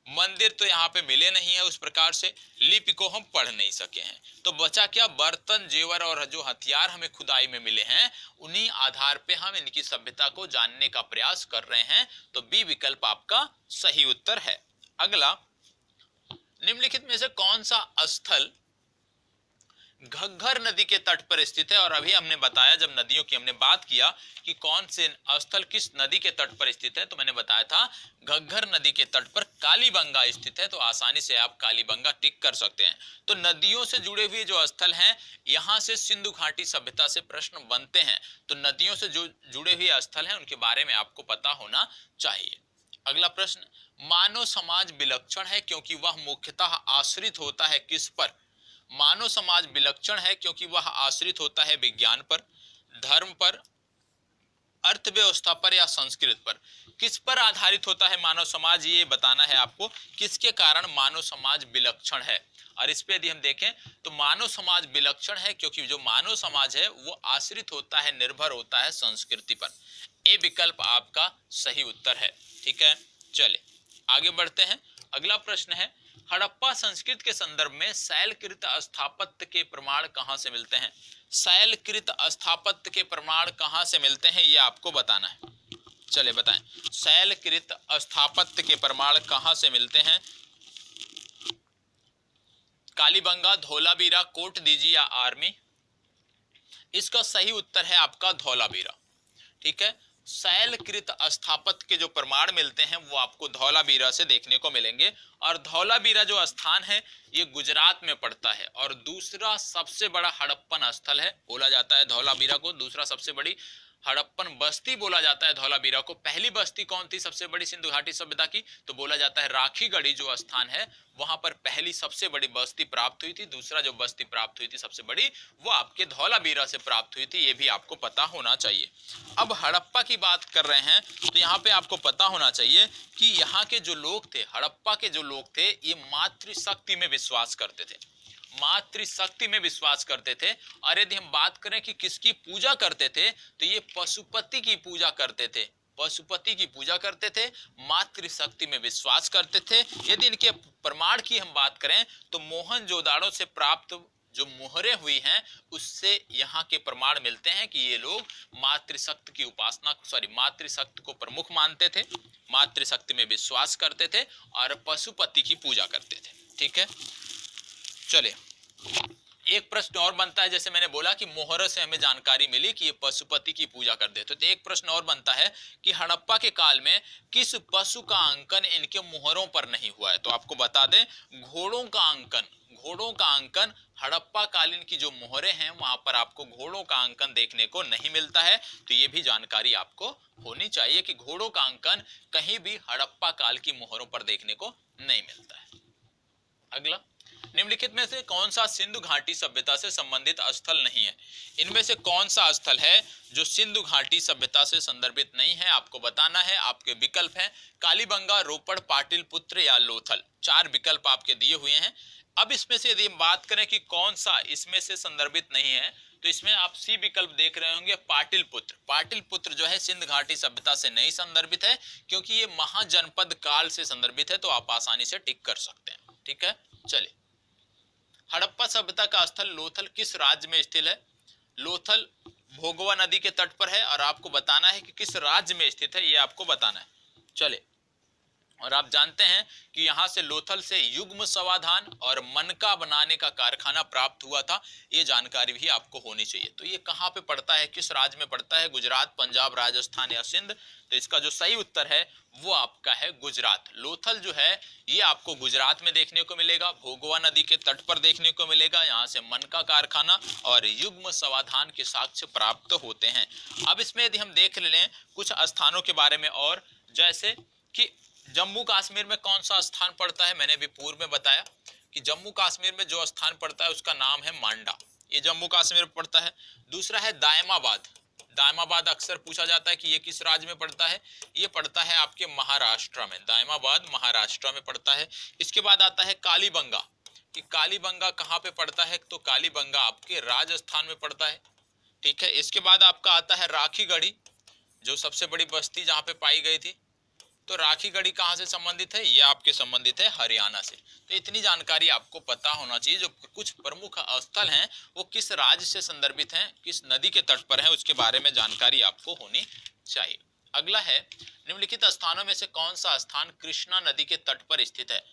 [SPEAKER 1] मंदिर तो यहाँ पे मिले नहीं है उस प्रकार से, लिपि को हम पढ़ नहीं सके हैं, तो बचा क्या? बर्तन, जेवर और जो हथियार हमें खुदाई में मिले हैं, उन्हीं आधार पे हम इनकी सभ्यता को जानने का प्रयास कर रहे हैं। तो बी विकल्प आपका सही उत्तर है। अगला, निम्नलिखित में से कौन सा स्थल घग्गर नदी के तट पर स्थित है? और अभी हमने बताया, जब नदियों की हमने बात किया कि कौन से स्थल किस नदी के तट पर स्थित है, तो मैंने बताया था घग्गर नदी के तट पर कालीबंगा स्थित है। तो आसानी से आप कालीबंगा टिक कर सकते हैं। तो नदियों से जुड़े हुए जो स्थल हैं, यहां से सिंधु घाटी सभ्यता से प्रश्न बनते हैं। तो नदियों से जो जुड़े हुए स्थल हैं, उनके बारे में आपको पता होना चाहिए। अगला प्रश्न, मानव समाज विलक्षण है क्योंकि वह मुख्यतः आश्रित होता है किस पर? मानव समाज विलक्षण है क्योंकि वह आश्रित होता है विज्ञान पर, धर्म पर, अर्थव्यवस्था पर या संस्कृत पर? किस पर आधारित होता है मानव समाज, ये बताना है आपको। किसके कारण मानव समाज विलक्षण है? और इस पे यदि हम देखें तो मानव समाज विलक्षण है क्योंकि जो मानव समाज है वो आश्रित होता है, निर्भर होता है संस्कृति पर। ए विकल्प आपका सही उत्तर है। ठीक है, चले आगे बढ़ते हैं। अगला प्रश्न है, हड़प्पा संस्कृति के संदर्भ में शैलकृत स्थापत्य के प्रमाण कहां से मिलते हैं? शैलकृत स्थापत्य के प्रमाण कहां से मिलते हैं, ये आपको बताना है। चले बताएं, शैलकृत स्थापत्य के प्रमाण कहां से मिलते हैं? कालीबंगा, धौलावीरा, कोट दीजी या आर्मी? इसका सही उत्तर है आपका धौलावीरा। ठीक है, शैलकृत स्थापत्य के जो प्रमाण मिलते हैं वो आपको धौलावीरा से देखने को मिलेंगे। और धौलावीरा जो स्थान है ये गुजरात में पड़ता है, और दूसरा सबसे बड़ा हड़प्पन स्थल है, बोला जाता है धौलावीरा को दूसरा सबसे बड़ी हड़प्पन बस्ती बोला जाता है धौलावीरा को। पहली बस्ती कौन थी सबसे बड़ी सिंधु घाटी सभ्यता की? तो बोला जाता है राखीगढ़ी जो स्थान है वहां पर पहली सबसे बड़ी बस्ती प्राप्त हुई थी। दूसरा जो बस्ती प्राप्त हुई थी सबसे बड़ी, वो आपके धौलावीरा से प्राप्त हुई थी। ये भी आपको पता होना चाहिए। अब हड़प्पा की बात कर रहे हैं तो यहाँ पे आपको पता होना चाहिए कि यहाँ के जो लोग थे, हड़प्पा के जो लोग थे, ये मातृशक्ति में विश्वास करते थे। मातृशक्ति में विश्वास करते थे। और यदि हम बात करें कि किसकी पूजा करते थे, तो ये पशुपति की पूजा करते थे। पशुपति की पूजा करते थे, मातृशक्ति में विश्वास करते थे। यदि इनके प्रमाण की हम बात करें तो मोहनजोदाड़ो से प्राप्त जो मोहरें हुई हैं उससे यहाँ के प्रमाण मिलते हैं कि ये लोग मातृशक्ति की उपासना, मातृशक्ति को प्रमुख मानते थे, मातृशक्ति में विश्वास करते थे और पशुपति की पूजा करते थे। ठीक है, चलिए एक प्रश्न और बनता है। जैसे मैंने बोला कि मोहरों से हमें जानकारी मिली कि ये पशुपति की पूजा करते थे, तो एक प्रश्न और बनता है कि हड़प्पा के काल में किस पशु का अंकन इनके मोहरों पर नहीं हुआ है? तो आपको बता दें, घोड़ों का अंकन, घोड़ों का अंकन हड़प्पा कालीन की जो मोहरें हैं वहां पर आपको घोड़ों का अंकन देखने को नहीं मिलता है। तो ये भी जानकारी आपको होनी चाहिए कि घोड़ों का अंकन कहीं भी हड़प्पा काल की मोहरों पर देखने को नहीं मिलता है। अगला, निम्नलिखित में से कौन सा सिंधु घाटी सभ्यता से संबंधित स्थल नहीं है? इनमें से कौन सा स्थल है जो सिंधु घाटी सभ्यता से संदर्भित नहीं है? आपको बताना है। आपके विकल्प हैं कालीबंगा, रोपड़, पाटिलपुत्र या लोथल। 4 विकल्प आपके दिए हुए हैं। अब इसमें से यदि हम बात करें कि कौन सा इसमें से संदर्भित नहीं है, तो इसमें आप सी विकल्प देख रहे होंगे, पाटिलपुत्र। पाटिलपुत्र जो है सिंध घाटी सभ्यता से नहीं संदर्भित है क्योंकि ये महाजनपद काल से संदर्भित है। तो आप आसानी से टिक कर सकते हैं। ठीक है, चलिए, हड़प्पा सभ्यता का स्थल लोथल किस राज्य में स्थित है? लोथल भोगवा नदी के तट पर है और आपको बताना है कि किस राज्य में स्थित है, ये आपको बताना है। चले, और आप जानते हैं कि यहां से लोथल से युग्म समाधान और मनका बनाने का कारखाना प्राप्त हुआ था। ये जानकारी भी आपको होनी चाहिए। तो ये कहां पे पड़ता है, किस राज्य में पड़ता है? गुजरात, पंजाब, राजस्थान या सिंध? तो इसका जो सही उत्तर है वो आपका है गुजरात। लोथल जो है ये आपको गुजरात में देखने को मिलेगा, भोगवा नदी के तट पर देखने को मिलेगा। यहाँ से मनका कारखाना और युग्म समाधान के साक्ष्य प्राप्त होते हैं। अब इसमें यदि हम देख लें कुछ स्थानों के बारे में, और जैसे कि जम्मू कश्मीर में कौन सा स्थान पड़ता है? मैंने अभी पूर्व में बताया कि जम्मू कश्मीर में जो स्थान पड़ता है उसका नाम है मांडा। ये जम्मू कश्मीर में पड़ता है। दूसरा है दायमाबाद। दायमाबाद अक्सर पूछा जाता है कि ये किस राज्य में पड़ता है? ये पड़ता है आपके महाराष्ट्र में। दायमाबाद महाराष्ट्र में पड़ता है। इसके बाद आता है कालीबंगा, कि कालीबंगा कहाँ पे पड़ता है? तो कालीबंगा आपके राजस्थान में पड़ता है। ठीक है, इसके बाद आपका आता है राखीगढ़ी, जो सबसे बड़ी बस्ती जहाँ पे पाई गई थी। तो राखीगढ़ी कहाँ से संबंधित है? ये आपके संबंधित है हरियाणा से। तो इतनी जानकारी आपको पता होना चाहिए। जो कुछ प्रमुख स्थल हैं वो किस राज्य से संदर्भित हैं, किस नदी के तट पर हैं, उसके बारे में जानकारी आपको होनी चाहिए। अगला है, निम्नलिखित स्थानों में से कौन सा स्थान कृष्णा नदी के तट पर स्थित है?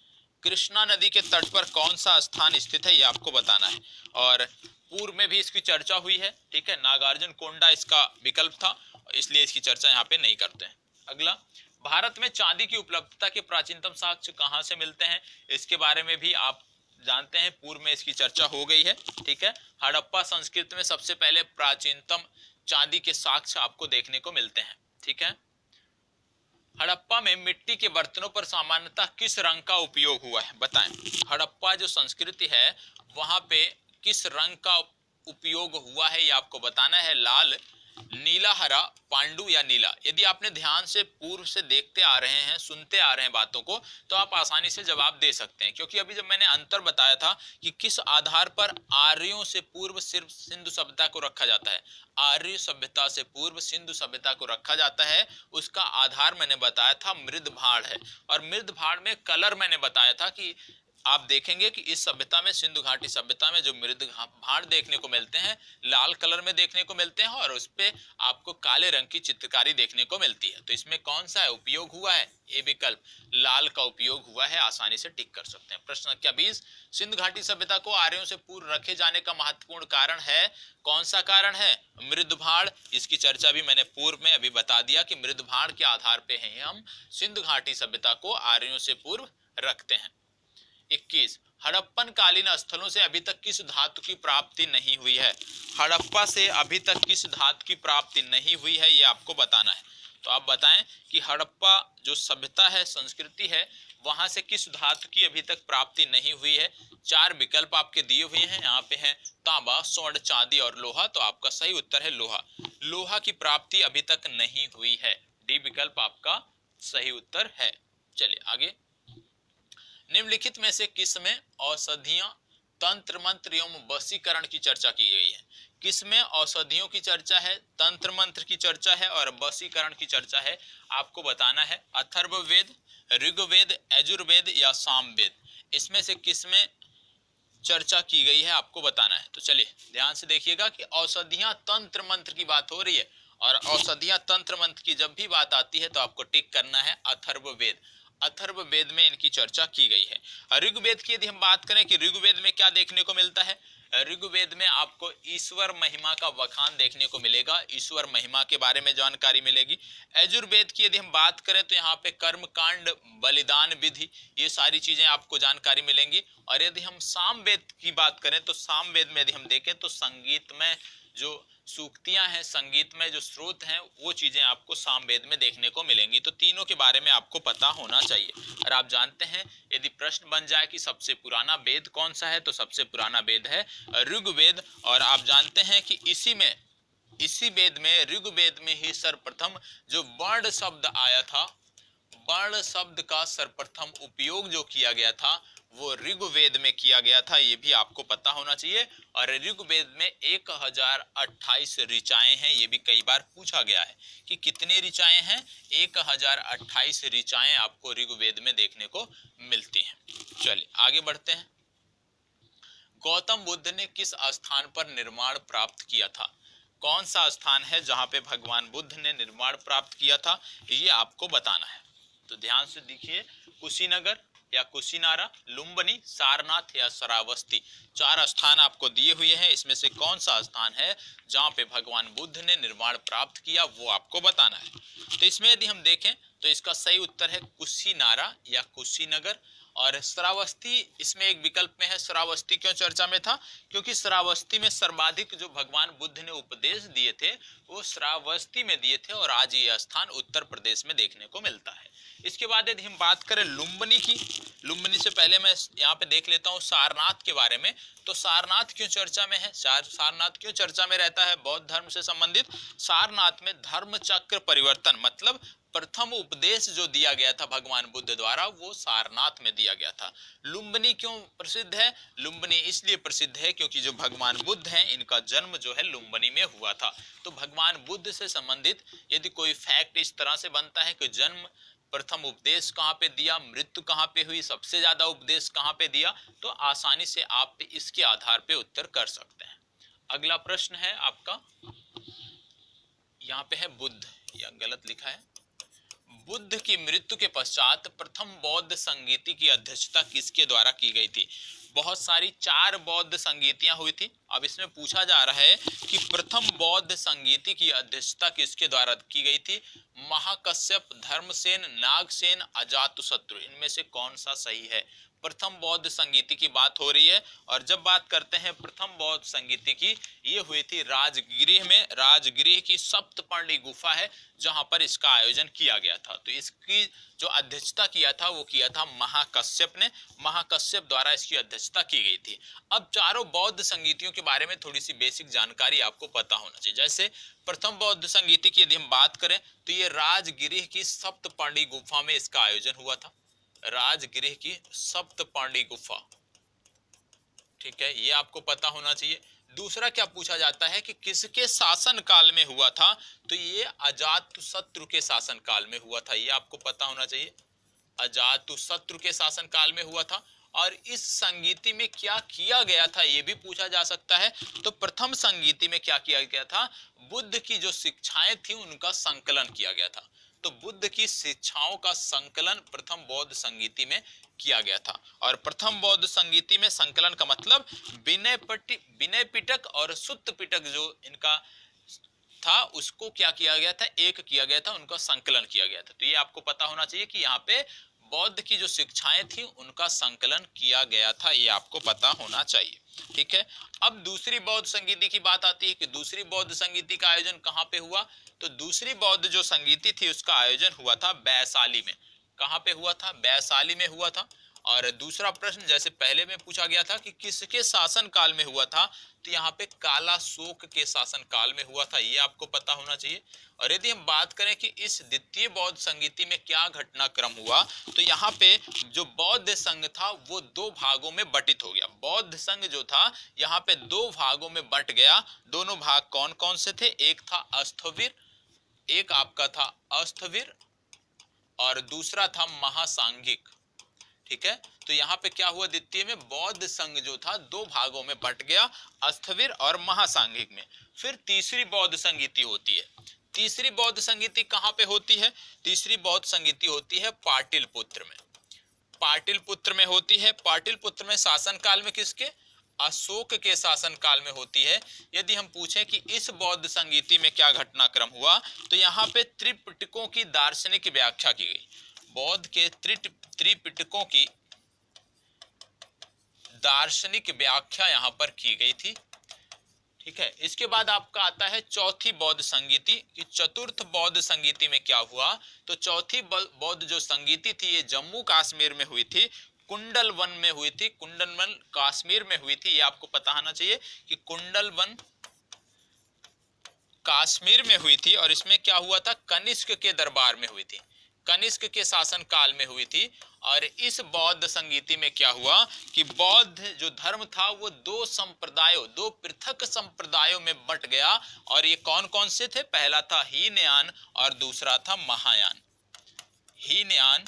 [SPEAKER 1] कृष्णा नदी के तट पर कौन सा स्थान स्थित है, ये आपको बताना है। और पूर्व में भी इसकी चर्चा हुई है। ठीक है, नागार्जुन कोंडा इसका विकल्प था, इसलिए इसकी चर्चा यहाँ पे नहीं करते हैं। अगला, भारत में चांदी की उपलब्धता के प्राचीनतम साक्ष्य कहां से मिलते हैं? इसके बारे में भी आप जानते हैं, पूर्व में इसकी चर्चा हो गई है। ठीक है, हड़प्पा संस्कृति में सबसे पहले प्राचीनतम चांदी के साक्ष्य आपको देखने को मिलते हैं। ठीक है, हड़प्पा में मिट्टी के बर्तनों पर सामान्यतः किस रंग का उपयोग हुआ है? बताएं। हड़प्पा जो संस्कृति है वहां पे किस रंग का उपयोग हुआ है, ये आपको बताना है। लाल, नीला, हरा, पांडु या नीला? यदि आपने ध्यान से पूर्व से देखते आ रहे हैं, सुनते आ रहे हैं बातों को, तो आप आसानी से जवाब दे सकते हैं। क्योंकि अभी जब मैंने अंतर बताया था कि किस आधार पर आर्यों से पूर्व सिर्फ सिंधु सभ्यता को रखा जाता है, आर्य सभ्यता से पूर्व सिंधु सभ्यता को रखा जाता है, उसका आधार मैंने बताया था मृद भाड़ है। और मृद भाड़ में कलर मैंने बताया था कि आप देखेंगे कि इस सभ्यता में, सिंधु घाटी सभ्यता में जो मृद भाड़ देखने को मिलते हैं लाल कलर में देखने को मिलते हैं और उस पे आपको काले रंग की चित्रकारी देखने को मिलती है। तो इसमें कौन सा है उपयोग हुआ है? ये विकल्प लाल का उपयोग हुआ है। आसानी से टिक कर सकते हैं। प्रश्न संख्या 20, सिंधु घाटी सभ्यता को आर्यों से पूर्व रखे जाने का महत्वपूर्ण कारण है? कौन सा कारण है? मृद भाड़। इसकी चर्चा भी मैंने पूर्व में अभी बता दिया कि मृद भाड़ के आधार पे हम सिंधु घाटी सभ्यता को आर्यों से पूर्व रखते हैं। 21, हड़प्पन कालीन स्थलों से अभी तक किस धातु की प्राप्ति नहीं हुई है? हड़प्पा से अभी तक किस धातु की प्राप्ति नहीं हुई है, ये आपको बताना है। तो आप बताएं कि हड़प्पा जो सभ्यता है, संस्कृति है, वहां से किस धातु की अभी तक प्राप्ति नहीं हुई है? 4 विकल्प आपके दिए हुए हैं, यहाँ पे हैं तांबा, स्वर्ण, चांदी और लोहा। तो आपका सही उत्तर है लोहा। लोहा की प्राप्ति अभी तक नहीं हुई है। डी विकल्प आपका सही उत्तर है। चलिए आगे। निम्नलिखित में से किस में औषधियां, तंत्र मंत्र एवं वशीकरण की चर्चा की गई है? किसमें औषधियों की चर्चा है, तंत्र मंत्र की चर्चा है और वशीकरण की चर्चा है? आपको बताना है। अथर्ववेद, ऋग्वेद, यजुर्वेद या सामवेद, इसमें से किसमें चर्चा की गई है, आपको बताना है। तो चलिए ध्यान से देखिएगा कि औषधियां, तंत्र मंत्र की बात हो रही है और औषधियां, तंत्र मंत्र की जब भी बात आती है तो आपको टिक करना है अथर्ववेद। अथर्ववेद में इनकी चर्चा की गई है। ऋग्वेद की यदि हम बात करें कि ऋग्वेद में क्या देखने को मिलता है, ऋग्वेद में आपको ईश्वर महिमा का वखान देखने को मिलेगा, ईश्वर महिमा के बारे में जानकारी मिलेगी। यजुर्वेद की यदि हम बात करें तो यहाँ पे कर्म कांड, बलिदान विधि, ये सारी चीजें आपको जानकारी मिलेंगी। और यदि हम सामवेद की बात करें तो सामवेद में यदि हम देखें तो संगीत में जो सूक्तियां हैं, संगीत में जो स्रोत हैं, वो चीजें आपको सामवेद में देखने को मिलेंगी। तो तीनों के बारे में आपको पता होना चाहिए। और आप जानते हैं यदि प्रश्न बन जाए कि सबसे पुराना वेद कौन सा है, तो सबसे पुराना वेद है ऋग्वेद। और आप जानते हैं कि इसी वेद में, ऋग्वेद में ही सर्वप्रथम जो वर्ण शब्द आया था, वर्ण शब्द का सर्वप्रथम उपयोग जो किया गया था वो ऋग्वेद में किया गया था, ये भी आपको पता होना चाहिए। और ऋग्वेद में 1028 ऋचाएं हैं, ये भी कई बार पूछा गया है कि कितने ऋचाएं हैं। 1028 ऋचाएं आपको ऋग्वेद में देखने को मिलती हैं। चलिए आगे बढ़ते हैं। गौतम बुद्ध ने किस स्थान पर निर्माण प्राप्त किया था? कौन सा स्थान है जहां पे भगवान बुद्ध ने निर्माण प्राप्त किया था, ये आपको बताना है। तो ध्यान से देखिए, कुशीनगर या कुशीनारा, लुम्बिनी, सारनाथ या श्रावस्ती, 4 स्थान आपको दिए हुए हैं। इसमें से कौन सा स्थान है जहां पे भगवान बुद्ध ने निर्माण प्राप्त किया, वो आपको बताना है। तो इसमें यदि हम देखें तो इसका सही उत्तर है कुशीनारा या कुशीनगर। और श्रावस्ती इसमें एक विकल्प में है। श्रावस्ती क्यों चर्चा में था? क्योंकि श्रावस्ती में सर्वाधिक जो भगवान बुद्ध ने उपदेश दिए थे वो श्रावस्ती में दिए थे और आज ये स्थान उत्तर प्रदेश में देखने को मिलता है। इसके बाद यदि हम बात करें लुम्बिनी की, लुम्बिनी से पहले मैं यहाँ पे देख लेता हूँ सारनाथ के बारे में। तो सारनाथ क्यों चर्चा में है, सारनाथ क्यों चर्चा में रहता है? बौद्ध धर्म से संबंधित। सारनाथ में धर्म चक्र परिवर्तन, मतलब प्रथम उपदेश जो दिया गया था भगवान बुद्ध द्वारा, वो सारनाथ में दिया गया था। लुम्बिनी क्यों प्रसिद्ध है? लुम्बिनी इसलिए प्रसिद्ध है क्योंकि जो भगवान बुद्ध हैं, इनका जन्म जो है लुम्बिनी में हुआ था। तो भगवान बुद्ध से संबंधित यदि कोई फैक्ट इस तरह से बनता है कि जन्म, प्रथम उपदेश कहाँ पे दिया, मृत्यु कहाँ पे हुई, सबसे ज्यादा उपदेश कहाँ पे दिया, तो आसानी से आप इसके आधार पे उत्तर कर सकते हैं। अगला प्रश्न है आपका, यहाँ पे है बुद्ध, या गलत लिखा है। बुद्ध की मृत्यु के पश्चात प्रथम बौद्ध संगीति की अध्यक्षता किसके द्वारा की गई थी? बहुत सारी 4 बौद्ध संगीतियां हुई थी। अब इसमें पूछा जा रहा है कि प्रथम बौद्ध संगीति की अध्यक्षता किसके द्वारा की गई थी? महाकश्यप, धर्मसेन, नागसेन, अजातशत्रु, इनमें से कौन सा सही है? प्रथम बौद्ध संगीति की बात हो रही है। और जब बात करते हैं प्रथम बौद्ध संगीति की, ये हुई थी राजगृह में। राजगृह की सप्तपर्णी गुफा है जहां पर इसका आयोजन किया गया था। तो इसकी जो अध्यक्षता किया था वो किया था महाकश्यप ने। महाकश्यप द्वारा इसकी अध्यक्षता की गई थी। अब चारों बौद्ध संगीतियों के बारे में थोड़ी सी बेसिक जानकारी आपको पता होना चाहिए। जैसे प्रथम बौद्ध संगीति की यदि हम बात करें तो ये राजगृह की सप्तपर्णी गुफा में इसका आयोजन हुआ था। राजगृह की सप्तपर्णी गुफा, ठीक है, ये आपको पता होना चाहिए। दूसरा क्या पूछा जाता है कि किसके शासन काल में हुआ था? तो ये अजातशत्रु के शासन काल में हुआ था, ये आपको पता होना चाहिए। अजातशत्रु के शासन काल में हुआ था। और इस संगीति में क्या किया गया था ये भी पूछा जा सकता है। तो प्रथम संगीति में क्या किया गया था? बुद्ध की जो शिक्षाएं थी उनका संकलन किया गया था। तो बुद्ध की शिक्षाओं का संकलन प्रथम बौद्ध संगीति में किया गया था। और प्रथम बौद्ध संगीति में संकलन का मतलब विनय पिटक और सुत्त पिटक जो इनका था उसको क्या किया गया था? एक किया गया था, उनका संकलन किया गया था। तो ये आपको पता होना चाहिए कि यहाँ पे बौद्ध की जो शिक्षाएं थी उनका संकलन किया गया था, ये आपको पता होना चाहिए। ठीक है, अब दूसरी बौद्ध संगीति की बात आती है कि दूसरी बौद्ध संगीति का आयोजन कहाँ पे हुआ। तो दूसरी बौद्ध जो संगीति थी उसका आयोजन हुआ था वैशाली में। कहाँ पे हुआ था? वैशाली में हुआ था। और दूसरा प्रश्न जैसे पहले में पूछा गया था कि किसके शासन काल में हुआ था, तो यहाँ पे कालाशोक के शासन काल में हुआ था, ये आपको पता होना चाहिए। और यदि हम बात करें कि इस द्वितीय बौद्ध संगीति में क्या घटनाक्रम हुआ, तो यहाँ पे जो बौद्ध संघ था वो दो भागों में बंटित हो गया। बौद्ध संघ जो था यहाँ पे दो भागों में बंट गया। दोनों भाग कौन कौन से थे? एक था अस्थविर, एक आपका था अस्थविर और दूसरा था महासांघिक। ठीक है, तो यहाँ पे क्या हुआ? द्वितीय में बौद्ध संघ जो था दो भागों में बंट गया, अस्थविर और महासांघिक में। फिर तीसरी बौद्ध संगीति होती है। तीसरी बौद्ध संगीति कहाँ पे होती है? तीसरी बौद्ध संगीति होती है पाटलिपुत्र में। पाटलिपुत्र में होती है। पाटलिपुत्र में शासन काल में किसके? अशोक के शासन काल में होती है। यदि हम पूछें कि इस बौद्ध संगीति में क्या घटनाक्रम हुआ, तो यहाँ पे त्रिपिटकों की दार्शनिक व्याख्या की गई। बौद्ध के त्रिपिटकों की दार्शनिक व्याख्या यहाँ पर की गई थी। ठीक है, इसके बाद आपका आता है चौथी बौद्ध संगीति कि चतुर्थ बौद्ध संगीति में क्या हुआ। तो चौथी बौद्ध जो संगीति थी ये जम्मू कश्मीर में हुई थी, कुंडल वन में हुई थी। कुंडल वन कश्मीर में हुई थी, ये आपको पता होना चाहिए कि कुंडल वन कश्मीर में हुई थी। और इसमें क्या हुआ था? कनिष्क के दरबार में हुई थी, कनिष्क के शासन काल में हुई थी। और इस बौद्ध संगीति में क्या हुआ कि बौद्ध जो धर्म था वो दो संप्रदायों, दो पृथक संप्रदायों में बंट गया। और ये कौन कौन से थे? पहला था हीनयान और दूसरा था महायान। हीनयान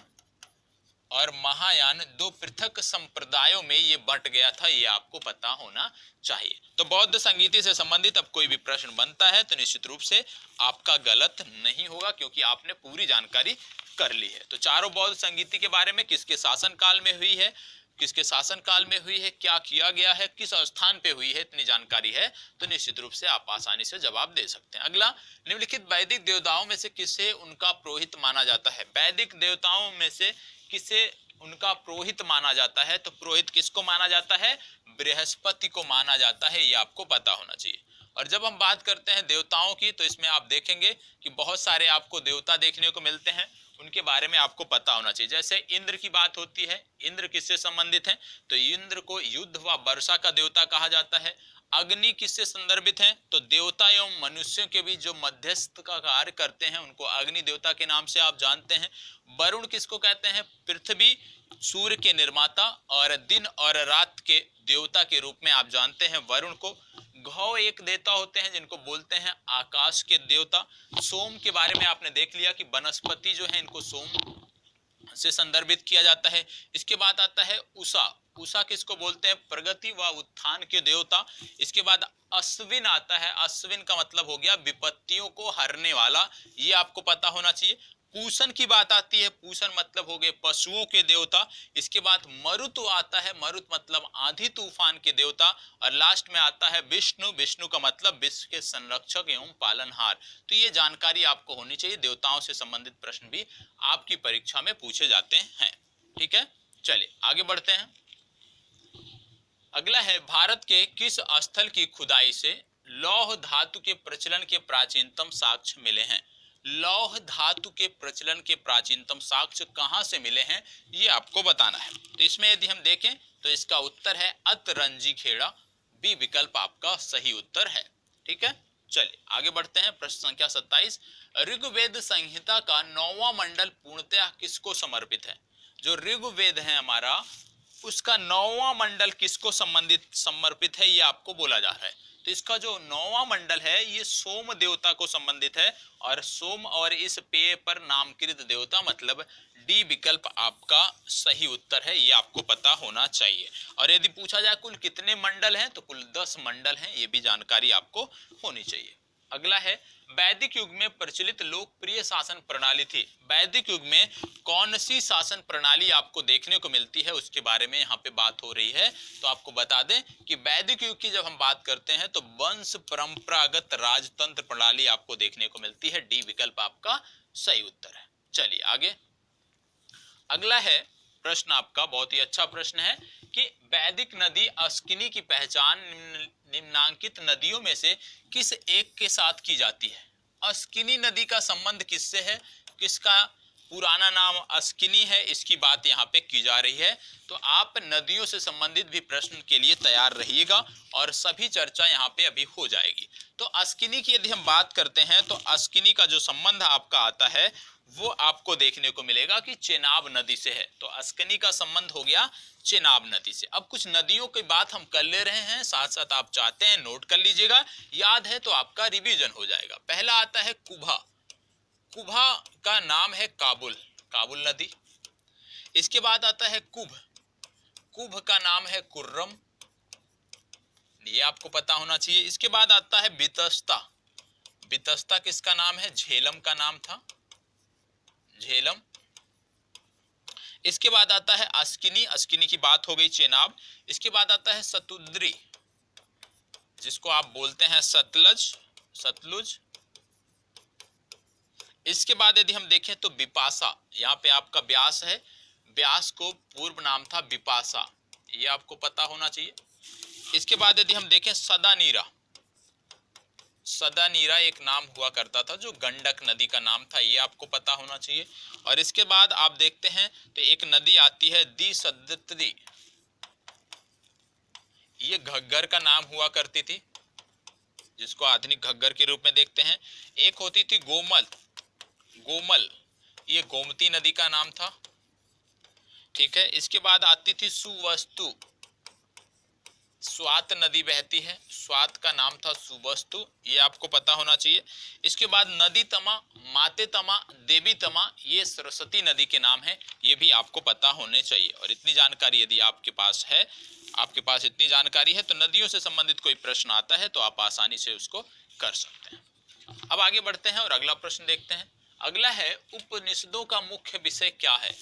[SPEAKER 1] और महायान दो पृथक संप्रदायों में ये बंट गया था, ये आपको पता होना चाहिए। तो बौद्ध संगीति से संबंधित अब कोई भी प्रश्न बनता है तो निश्चित रूप से आपका गलत नहीं होगा, क्योंकि आपने पूरी जानकारी कर ली है। तो चारों बौद्ध संगीति के बारे में, किसके शासन काल में हुई है, किसके शासन काल में हुई है, क्या किया गया है, किस स्थान पे हुई है, इतनी जानकारी है तो निश्चित रूप से आप आसानी से जवाब दे सकते हैं। अगला, निम्नलिखित वैदिक देवताओं में से किसे उनका पुरोहित माना जाता है? वैदिक देवताओं में से किसे उनका पुरोहित माना जाता है? तो पुरोहित किसको माना जाता है? बृहस्पति को माना जाता है, ये आपको पता होना चाहिए। और जब हम बात करते हैं देवताओं की, तो इसमें आप देखेंगे कि बहुत सारे आपको देवता देखने को मिलते हैं, उनके बारे में आपको पता होना चाहिए। जैसे इंद्र की बात होती है, इंद्र किससे संबंधित है? तो इंद्र को युद्ध व वर्षा का देवता कहा जाता है। अग्नि किससे संदर्भित है? तो देवता एवं मनुष्यों के बीच जो मध्यस्थ का कार्य करते हैं उनको अग्नि देवता के नाम से आप जानते हैं। वरुण किसको कहते हैं? पृथ्वी सूर्य के निर्माता और दिन और रात के देवता के रूप में आप जानते हैं वरुण को। घौ एक देवता होते हैं जिनको बोलते हैं आकाश के देवता। सोम के बारे में आपने देख लिया कि वनस्पति जो है इनको सोम से संदर्भित किया जाता है। इसके बाद आता है उषा। उषा किसको बोलते हैं? प्रगति व उत्थान के देवता। इसके बाद अश्विन आता है। अश्विन का मतलब हो गया विपत्तियों को हरने वाला, ये आपको पता होना चाहिए। पूषण की बात आती है, पूषण मतलब हो गए पशुओं के देवता। इसके बाद मरुत आता है, मरुत मतलब आंधी तूफान के देवता। और लास्ट में आता है विष्णु। विष्णु का मतलब विश्व के संरक्षक एवं पालनहार। तो ये जानकारी आपको होनी चाहिए, देवताओं से संबंधित प्रश्न भी आपकी परीक्षा में पूछे जाते हैं। ठीक है, चलिए आगे बढ़ते हैं। अगला है, भारत के किस स्थल की खुदाई से लौह धातु के प्रचलन के प्राचीनतम साक्ष्य मिले हैं? लौह धातु के प्रचलन के प्राचीनतम साक्ष्य कहां से मिले हैं, ये आपको बताना है। तो इसमें यदि हम देखें तो इसका उत्तर है अतरंजी खेड़ा, बी विकल्प आपका सही उत्तर है। ठीक है, चलिए आगे बढ़ते हैं। प्रश्न संख्या 27, ऋग्वेद संहिता का 9वां मंडल पूर्णतः किसको समर्पित है? जो ऋग्वेद है हमारा, उसका 9वां मंडल किसको समर्पित है, ये आपको बोला जा रहा है। तो इसका जो 9वां मंडल है ये सोम देवता को संबंधित है। और सोम और इस पेय पर नामकृत देवता मतलब डी विकल्प आपका सही उत्तर है, ये आपको पता होना चाहिए। और यदि पूछा जाए कुल कितने मंडल हैं, तो कुल 10 मंडल हैं, ये भी जानकारी आपको होनी चाहिए। अगला है, वैदिक युग में प्रचलित लोकप्रिय शासन प्रणाली थी। वैदिक युग में कौन सी शासन प्रणाली आपको देखने को मिलती है, उसके बारे में यहाँ पे बात हो रही है। तो आपको बता दें कि वैदिक युग की जब हम बात करते हैं तो वंश परंपरागत राजतंत्र प्रणाली आपको देखने को मिलती है। डी विकल्प आपका सही उत्तर है। चलिए आगे, अगला है प्रश्न आपका, बहुत ही अच्छा प्रश्न है कि वैदिक नदी अस्किनी की पहचान निम्नांकित नदियों में से किस एक के साथ की जाती है? अस्किनी नदी का संबंध किससे है? किसका पुराना नाम अस्किनी है, इसकी बात यहाँ पे की जा रही है। तो आप नदियों से संबंधित भी प्रश्न के लिए तैयार रहिएगा और सभी चर्चा यहाँ पे अभी हो जाएगी। तो अस्किनी की यदि हम बात करते हैं तो अस्किनी का जो संबंध आपका आता है वो आपको देखने को मिलेगा कि चेनाब नदी से है। तो अस्किनी का संबंध हो गया चेनाब नदी से। अब कुछ नदियों की बात हम कर ले रहे हैं, साथ साथ आप चाहते हैं नोट कर लीजिएगा, याद है तो आपका रिवीजन हो जाएगा। पहला आता है कुभा। कुभा का नाम है काबुल, काबुल नदी। इसके बाद आता है कुभ, कुभ का नाम है कुर्रम, ये आपको पता होना चाहिए। इसके बाद आता है बितस्ता, बितस्ता किसका नाम है? झेलम का नाम था, झेलम। इसके बाद आता है अस्किनी, अस्किनी की बात हो गई चेनाब। इसके बाद आता है सतुद्री, जिसको आप बोलते हैं सतलज, सतलुज। इसके बाद यदि हम देखें तो बिपाशा, यहाँ पे आपका ब्यास है, ब्यास को पूर्व नाम था बिपाशा, ये आपको पता होना चाहिए। इसके बाद यदि हम देखें सदानीरा, सदानीरा एक नाम हुआ करता था जो गंडक नदी का नाम था, ये आपको पता होना चाहिए। और इसके बाद आप देखते हैं तो एक नदी आती है दी सदत्री, ये घग्गर का नाम हुआ करती थी, जिसको आधुनिक घग्गर के रूप में देखते हैं। एक होती थी गोमल, गोमल ये गोमती नदी का नाम था, ठीक है। इसके बाद आती थी सुवस्तु, स्वात नदी बहती है, स्वात का नाम था सुवस्तु, ये आपको पता होना चाहिए। इसके बाद नदी तमा, माते तमा, देवी तमा, ये सरस्वती नदी के नाम है, ये भी आपको पता होने चाहिए। और इतनी जानकारी यदि आपके पास है, आपके पास इतनी जानकारी है तो नदियों से संबंधित कोई प्रश्न आता है तो आप आसानी से उसको कर सकते हैं। अब आगे बढ़ते हैं और अगला प्रश्न देखते हैं। अगला है उपनिषदों का मुख्य विषय क्या है?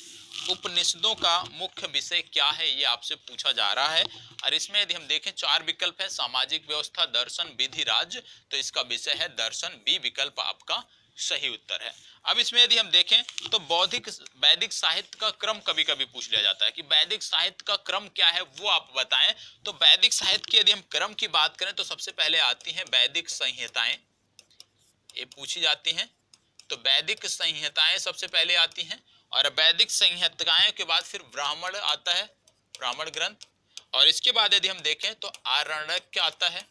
[SPEAKER 1] उपनिषदों का मुख्य विषय क्या है ये आपसे पूछा जा रहा है। और इसमें यदि हम देखें 4 विकल्प है, सामाजिक व्यवस्था, दर्शन, विधि, राज्य, तो इसका विषय है दर्शन, बी विकल्प आपका सही उत्तर है। अब इसमें यदि हम देखें तो बौद्धिक वैदिक साहित्य का क्रम कभी कभी पूछ लिया जाता है कि वैदिक साहित्य का क्रम क्या है वो आप बताएं। तो वैदिक साहित्य की यदि हम क्रम की बात करें तो सबसे पहले आती हैं वैदिक संहिताएं, ये पूछी जाती हैं। तो वैदिक संहिताएं सबसे पहले आती हैं और वैदिक संहिताएं के बाद फिर ब्राह्मण आता है, ब्राह्मण ग्रंथ। और इसके बाद यदि हम देखें तो आरण्यक आता है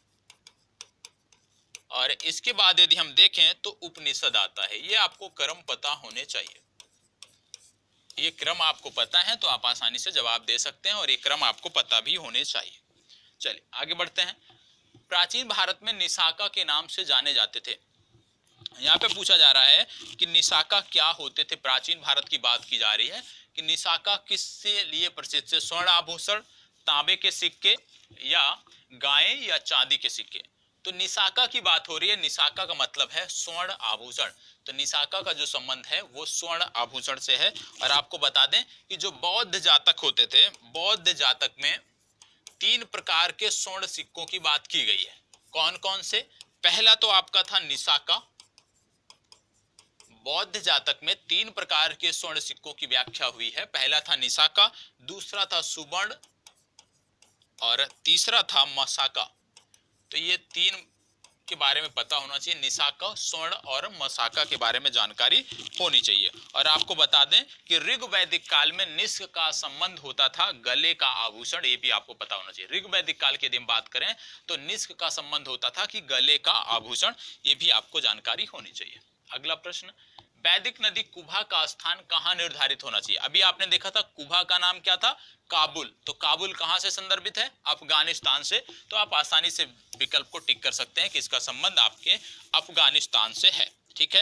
[SPEAKER 1] और इसके बाद यदि हम देखें तो उपनिषद आता है। ये आपको क्रम पता होने चाहिए, ये क्रम आपको पता है तो आप आसानी से जवाब दे सकते हैं और ये क्रम आपको पता भी होने चाहिए। चलिए आगे बढ़ते हैं। प्राचीन भारत में निशाका के नाम से जाने जाते थे। यहाँ पे पूछा जा रहा है कि निशाका क्या होते थे, प्राचीन भारत की बात की जा रही है कि निशाका किससे लिए प्रसिद्ध थे? स्वर्ण आभूषण, तांबे के सिक्के या गाय या चांदी के सिक्के। तो निशाका की बात हो रही है, निशाका का मतलब है स्वर्ण आभूषण। तो निशाका का जो संबंध है वो स्वर्ण आभूषण से है। और आपको बता दें कि जो बौद्ध जातक होते थे, बौद्ध जातक में 3 प्रकार के स्वर्ण सिक्कों की बात की गई है। कौन कौन से? पहला तो आपका था निशाका, बौद्ध जातक में 3 प्रकार के स्वर्ण सिक्कों की व्याख्या हुई है। पहला था निशाका, दूसरा था सुवर्ण और तीसरा था मसाका। तो ये 3 के बारे में पता होना चाहिए, निशाका, स्वर्ण और मसाका के बारे में जानकारी होनी चाहिए। और आपको बता दें कि ऋग वैदिक काल में निष्क का संबंध होता था गले का आभूषण, ये भी आपको पता होना चाहिए। ऋग वैदिक काल के यदि हम बात करें तो निष्क का संबंध होता था कि गले का आभूषण, ये भी आपको जानकारी होनी चाहिए। अगला प्रश्न, वैदिक नदी कुभा का स्थान कहाँ निर्धारित होना चाहिए? अभी आपने देखा था कुभा का नाम क्या था? काबुल। तो काबुल कहां से संदर्भित है? अफगानिस्तान से। तो आप आसानी से विकल्प को टिक कर सकते हैं कि इसका संबंध आपके अफगानिस्तान से है, ठीक है।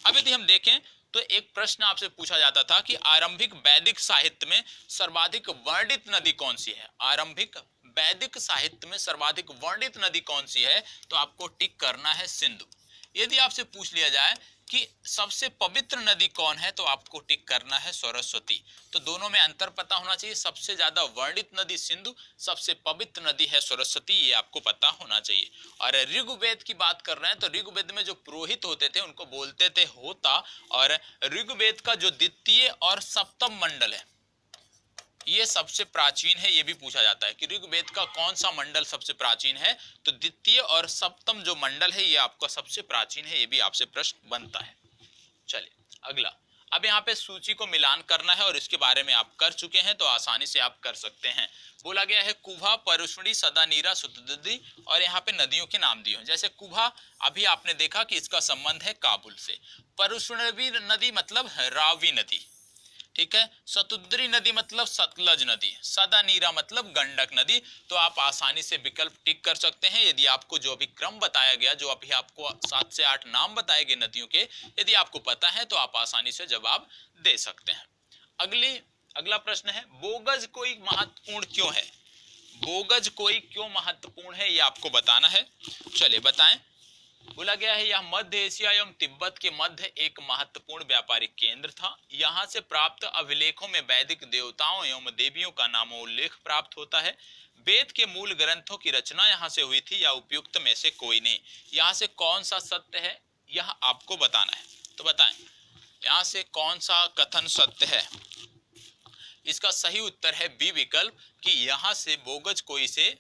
[SPEAKER 1] अब यदि हम देखें तो एक प्रश्न आपसे पूछा जाता था कि आरंभिक वैदिक साहित्य में सर्वाधिक वर्णित नदी कौन सी है? आरंभिक वैदिक साहित्य में सर्वाधिक वर्णित नदी कौन सी है? तो आपको टिक करना है सिंधु। यदि आपसे पूछ लिया जाए कि सबसे पवित्र नदी कौन है, तो आपको टिक करना है सरस्वती। तो दोनों में अंतर पता होना चाहिए। सबसे ज्यादा वर्णित नदी सिंधु, सबसे पवित्र नदी है सरस्वती, ये आपको पता होना चाहिए। और ऋग्वेद की बात कर रहे हैं तो ऋग्वेद में जो पुरोहित होते थे उनको बोलते थे होता। और ऋग्वेद का जो द्वितीय और सप्तम मंडल है ये सबसे प्राचीन है। ये भी पूछा जाता है कि ऋग्वेद का कौन सा मंडल सबसे प्राचीन है, तो द्वितीय और सप्तम जो मंडल है ये आपका सबसे प्राचीन है। ये भी आपसे प्रश्न बनता है। चलिए अगला, अब यहाँ पे सूची को मिलान करना है और इसके बारे में आप कर चुके हैं तो आसानी से आप कर सकते हैं। बोला गया है कुभा, परुष्णी, सदानीरा, सुतुद्री और यहाँ पे नदियों के नाम दिए हैं। जैसे कुभा अभी आपने देखा कि इसका संबंध है काबुल से। परुष्णी नदी मतलब रावी नदी, ठीक है। सतुद्री नदी मतलब सतलज नदी। सदानीरा मतलब गंडक नदी। तो आप आसानी से विकल्प टिक कर सकते हैं। यदि आपको जो अभी क्रम बताया गया, जो अभी आपको 7 से 8 नाम बताए गए नदियों के, यदि आपको पता है तो आप आसानी से जवाब दे सकते हैं। अगला प्रश्न है, बोगज कोई महत्वपूर्ण क्यों है? बोगज कोई क्यों महत्वपूर्ण है, ये आपको बताना है। चलिए बताएं। बोला गया है यह मध्य एशिया एवं तिब्बत के मध्य एक महत्वपूर्ण व्यापारिक केंद्र था। यहाँ से प्राप्त अभिलेखों में वैदिक देवताओं एवं देवियों का नामोल्लेख प्राप्त होता है। वेद के मूल ग्रंथों की रचना यहाँ से हुई थी या उपयुक्त में से कोई नहीं। यहाँ से कौन सा सत्य है यह आपको बताना है। तो बताएं यहाँ से कौन सा कथन सत्य है। इसका सही उत्तर है बी विकल्प, कि यहाँ से बोगज कोई से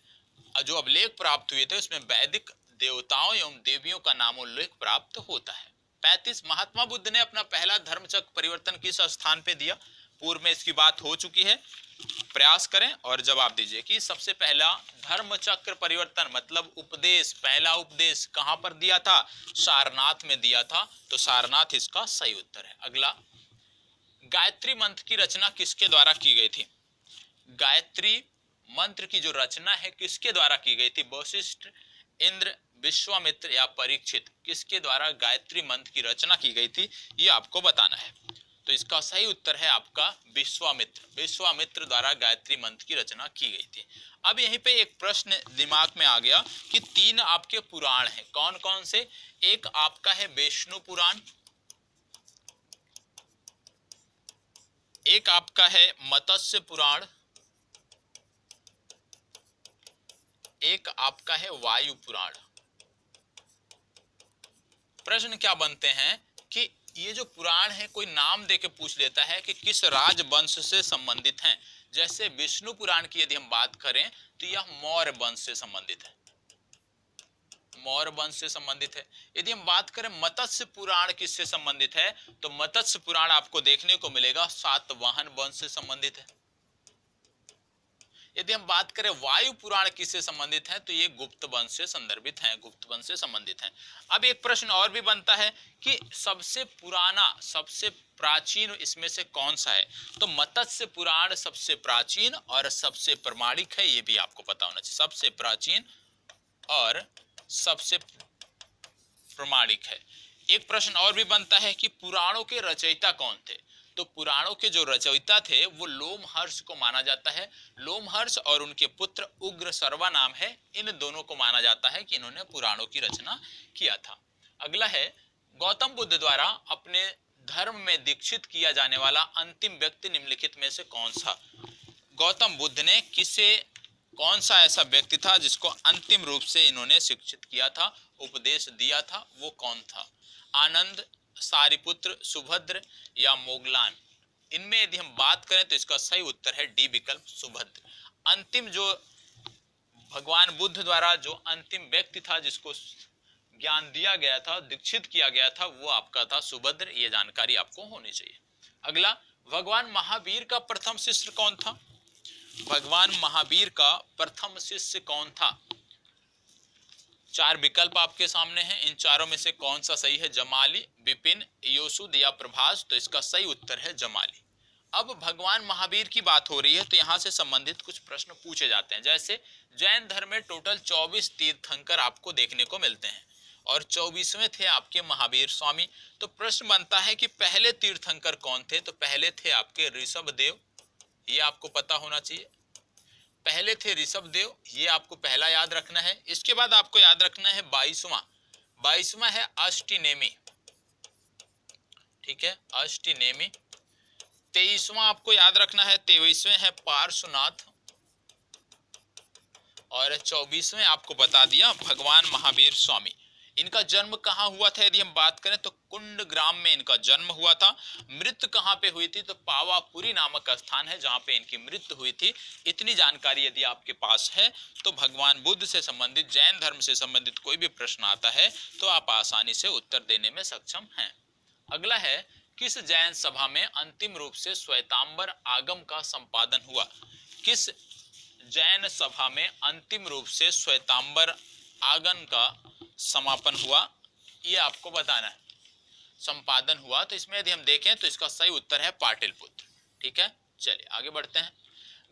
[SPEAKER 1] जो अभिलेख प्राप्त हुए थे उसमें वैदिक देवताओं एवं देवियों का नामोल्लेख प्राप्त होता है। 35, महात्मा बुद्ध ने अपना पहला धर्मचक्र परिवर्तन किस स्थान पे दिया? पूर्व में इसकी बात हो चुकी है। प्रयास करें और जवाब दीजिए कि सबसे पहला धर्मचक्र परिवर्तन मतलब उपदेश, पहला उपदेश कहां पर दिया था? सारनाथ में दिया था। तो सारनाथ इसका सही उत्तर है। अगला, गायत्री मंत्र की रचना किसके द्वारा की गई थी? गायत्री मंत्र की जो रचना है किसके द्वारा की गई थी? वशिष्ठ, इंद्र, विश्वामित्र या परीक्षित, किसके द्वारा गायत्री मंत्र की रचना की गई थी ये आपको बताना है। तो इसका सही उत्तर है आपका विश्वामित्र। विश्वामित्र द्वारा गायत्री मंत्र की रचना की गई थी। अब यहीं पे एक प्रश्न दिमाग में आ गया कि 3 आपके पुराण हैं, कौन कौन से? एक आपका है विष्णु पुराण, एक आपका है मत्स्य पुराण, एक आपका है वायु पुराण। प्रश्न क्या बनते हैं कि ये जो पुराण है कोई नाम देके पूछ लेता है कि किस राजवंश से संबंधित हैं। जैसे विष्णु पुराण की यदि हम बात करें तो यह मौर्य वंश से संबंधित है, मौर्य वंश से संबंधित है। यदि हम बात करें मत्स्य पुराण किससे संबंधित है, तो मत्स्य पुराण आपको देखने को मिलेगा सातवाहन वंश से संबंधित है। यदि हम बात करें वायु पुराण किससे संबंधित है, तो ये गुप्त वंश से संदर्भित हैं, गुप्त वंश से संबंधित हैं। अब एक प्रश्न और भी बनता है कि सबसे पुराना, सबसे प्राचीन इसमें से कौन सा है? तो मत्स्य पुराण सबसे प्राचीन और सबसे प्रमाणिक है, ये भी आपको पता होना चाहिए। सबसे प्राचीन और सबसे प्रमाणिक है। एक प्रश्न और भी बनता है कि पुराणों के रचयिता कौन थे? तो पुराणों के जो रचयिता थे वो लोमहर्ष को माना जाता है। लोमहर्ष और उनके पुत्र उग्र सर्वा नाम है, इन दोनों को माना जाता है कि इन्होंने पुराणों की रचना किया था। अगला है, गौतम बुद्ध द्वारा अपने धर्म में दीक्षित किया जाने वाला अंतिम व्यक्ति निम्नलिखित में से कौन सा? गौतम बुद्ध ने किसे, कौन सा ऐसा व्यक्ति था जिसको अंतिम रूप से इन्होंने शिक्षित किया था, उपदेश दिया था, वो कौन था? आनंद, सारिपुत्र, सुभद्र या मोगलान? इनमें यदि हम बात करें तो इसका सही उत्तर है डी विकल्प, सुभद्र। अंतिम जो भगवान बुद्ध द्वारा जो अंतिम व्यक्ति था जिसको ज्ञान दिया गया था, दीक्षित किया गया था, वो आपका था सुभद्र। ये जानकारी आपको होनी चाहिए। अगला, भगवान महावीर का प्रथम शिष्य कौन था? भगवान महावीर का प्रथम शिष्य कौन था? 4 विकल्प आपके सामने हैं, इन चारों में से कौन सा सही है? जमाली, विपिन, योसुद या प्रभास? तो इसका सही उत्तर है जमाली। अब भगवान महावीर की बात हो रही है तो यहाँ से संबंधित कुछ प्रश्न पूछे जाते हैं। जैसे जैन धर्म में टोटल 24 तीर्थंकर आपको देखने को मिलते हैं और 24वें थे आपके महावीर स्वामी। तो प्रश्न बनता है कि पहले तीर्थंकर कौन थे? तो पहले थे आपके ऋषभ देव, ये आपको पता होना चाहिए। पहले थे ऋषभ देव, ये आपको पहला याद रखना है। इसके बाद आपको याद रखना है 22वां। 22वां है अष्टनेमी, ठीक है, अष्टनेमी। 23वां आपको याद रखना है, 23वें है पार्श्वनाथ, और 24वें आपको बता दिया भगवान महावीर स्वामी। इनका जन्म कहाँ हुआ था यदि हम बात करें तो कुंड ग्राम में इनका जन्म हुआ था। मृत्यु कहाँ पे हुई थी तो पावापुरी नामक स्थान है जहाँ पे इनकी मृत्यु हुई थी। इतनी जानकारी यदि आपके पास है तो भगवान बुद्ध से संबंधित, जैन धर्म से संबंधित कोई भी प्रश्न आता है तो आप आसानी से उत्तर देने में सक्षम हैं। अगला है, किस जैन सभा में अंतिम रूप से श्वेतांबर आगम का संपादन हुआ? किस जैन सभा में अंतिम रूप से श्वेतांबर आगम का समापन हुआ, ये आपको बताना है। संपादन हुआ, तो इसमें यदि हम देखें तो इसका सही उत्तर है पाटलिपुत्र। ठीक है, चलिए आगे बढ़ते हैं।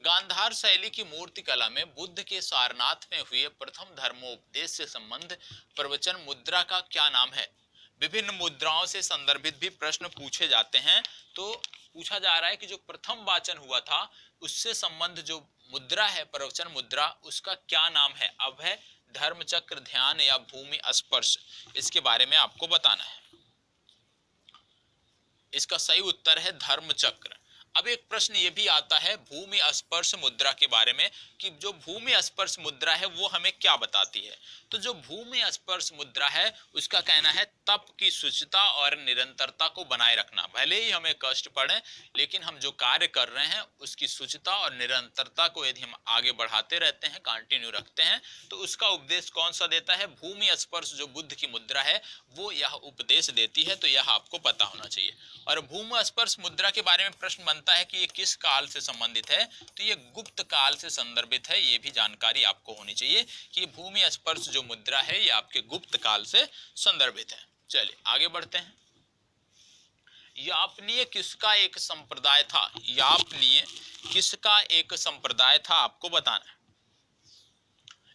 [SPEAKER 1] गांधार शैली की मूर्ति कला में बुद्ध के सारनाथ में हुए प्रथम धर्मोपदेश से संबंध प्रवचन मुद्रा का क्या नाम है? विभिन्न मुद्राओं से संदर्भित भी प्रश्न पूछे जाते हैं। तो पूछा जा रहा है कि जो प्रथम वाचन हुआ था उससे संबंध जो मुद्रा है, प्रवचन मुद्रा, उसका क्या नाम है? अब है धर्मचक्र, ध्यान या भूमि स्पर्श, इसके बारे में आपको बताना है। इसका सही उत्तर है धर्मचक्र। अब एक प्रश्न ये भी आता है भूमि स्पर्श मुद्रा के बारे में कि जो भूमि स्पर्श मुद्रा है वो हमें क्या बताती है? तो जो भूमि स्पर्श मुद्रा है उसका कहना है तप की शुचिता और निरंतरता को बनाए रखना। भले ही हमें कष्ट पड़े लेकिन हम जो कार्य कर रहे हैं उसकी शुचिता और निरंतरता को यदि हम आगे बढ़ाते रहते हैं, कंटिन्यू रखते हैं, तो उसका उपदेश कौन सा देता है? भूमि स्पर्श जो बुद्ध की मुद्रा है वो यह उपदेश देती है। तो यह आपको पता होना चाहिए। और भूमि स्पर्श मुद्रा के बारे में प्रश्न बनता है कि ये किस काल से संबंधित है? तो ये गुप्त काल से संदर्भित है। ये भी जानकारी आपको होनी चाहिए कि भूमि स्पर्श जो मुद्रा है ये आपके गुप्त काल से संदर्भित है। चलिए आगे बढ़ते हैं। यापनीय किसका एक संप्रदाय था? यापनीय किसका एक संप्रदाय था, आपको बताना है।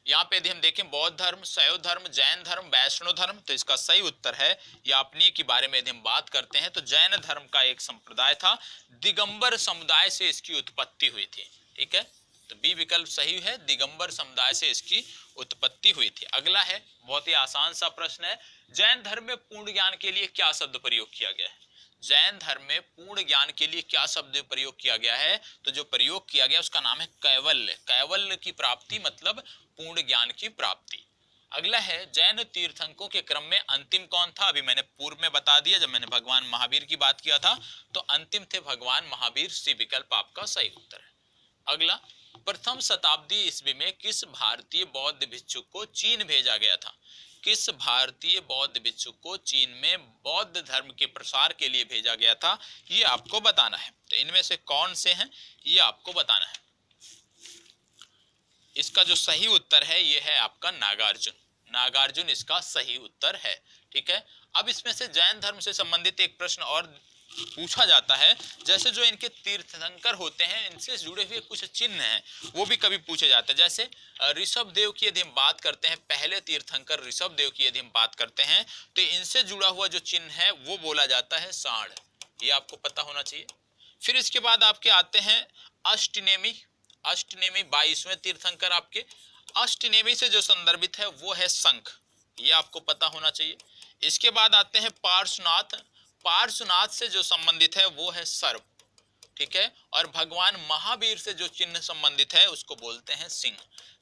[SPEAKER 1] यहाँ पे यदि हम देखें बौद्ध धर्म, शैव धर्म, जैन धर्म, वैष्णव धर्म, तो इसका सही उत्तर है यापनीय के बारे में यदि हम बात करते हैं तो जैन धर्म का एक संप्रदाय था। दिगंबर समुदाय से इसकी उत्पत्ति हुई थी। ठीक है, तो बी विकल्प सही है, दिगंबर समुदाय से इसकी उत्पत्ति हुई थी। अगला है, बहुत ही आसान सा प्रश्न है, जैन धर्म में पूर्ण ज्ञान के लिए क्या शब्द प्रयोग किया गया है? जैन धर्म में पूर्ण ज्ञान के लिए क्या शब्द प्रयोग किया गया है? तो जो प्रयोग किया गया उसका नाम है कैवल्य। कैवल्य की प्राप्ति मतलब पूर्ण ज्ञान की प्राप्ति। अगला है, जैन तीर्थंकरों के क्रम में अंतिम कौन था? अभी मैंने पूर्व में बता दिया जब मैंने भगवान महावीर की बात किया था, तो अंतिम थे भगवान महावीर। सी विकल्प आपका सही उत्तर है। अगला, प्रथम शताब्दी ईस्वी में किस भारतीय बौद्ध भिक्षुक को चीन भेजा गया था? किस भारतीय बौद्ध भिक्षुक को चीन में बौद्ध धर्म के प्रसार के लिए भेजा गया था, ये आपको बताना है। तो इनमें से कौन से हैं ये आपको बताना है। इसका जो सही उत्तर है ये है आपका नागार्जुन। नागार्जुन इसका सही उत्तर है। ठीक है, अब इसमें से जैन धर्म से संबंधित एक प्रश्न और पूछा जाता है, जैसे जो इनके तीर्थंकर होते हैं इनसे जुड़े हुए कुछ चिन्ह हैं वो भी कभी पूछे जाते हैं। जैसे ऋषभ देव की यदि हम बात करते हैं, पहले तीर्थंकर ऋषभ देव की यदि हम बात करते हैं तो इनसे जुड़ा हुआ जो चिन्ह है वो बोला जाता है सांड। ये आपको पता होना चाहिए। फिर इसके बाद आपके आते हैं अष्टनेमी। अष्टनेमी 22वें तीर्थंकर आपके। अष्टनेमी से जो संदर्भित है वो है शंख, ये आपको पता होना चाहिए। इसके बाद आते हैं पार्श्वनाथ। पार्श्वनाथ से जो संबंधित है वो है सर्प। ठीक है, और भगवान महावीर से जो चिन्ह संबंधित है उसको बोलते हैं सिंह।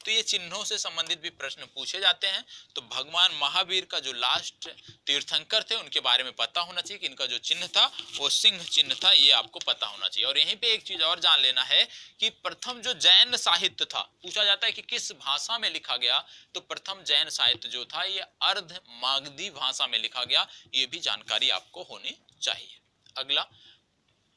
[SPEAKER 1] तो ये चिन्हों से संबंधित भी प्रश्न पूछे जाते हैं। तो भगवान महावीर का जो लास्ट तीर्थंकर थे उनके बारे में पता होना चाहिए कि इनका जो चिन्ह था वो सिंह चिन्ह था, ये आपको पता होना चाहिए। और यहीं पे एक चीज और जान लेना है कि प्रथम जो जैन साहित्य था, पूछा जाता है कि किस भाषा में लिखा गया, तो प्रथम जैन साहित्य जो था ये अर्ध मागधी भाषा में लिखा गया। ये भी जानकारी आपको होनी चाहिए। अगला,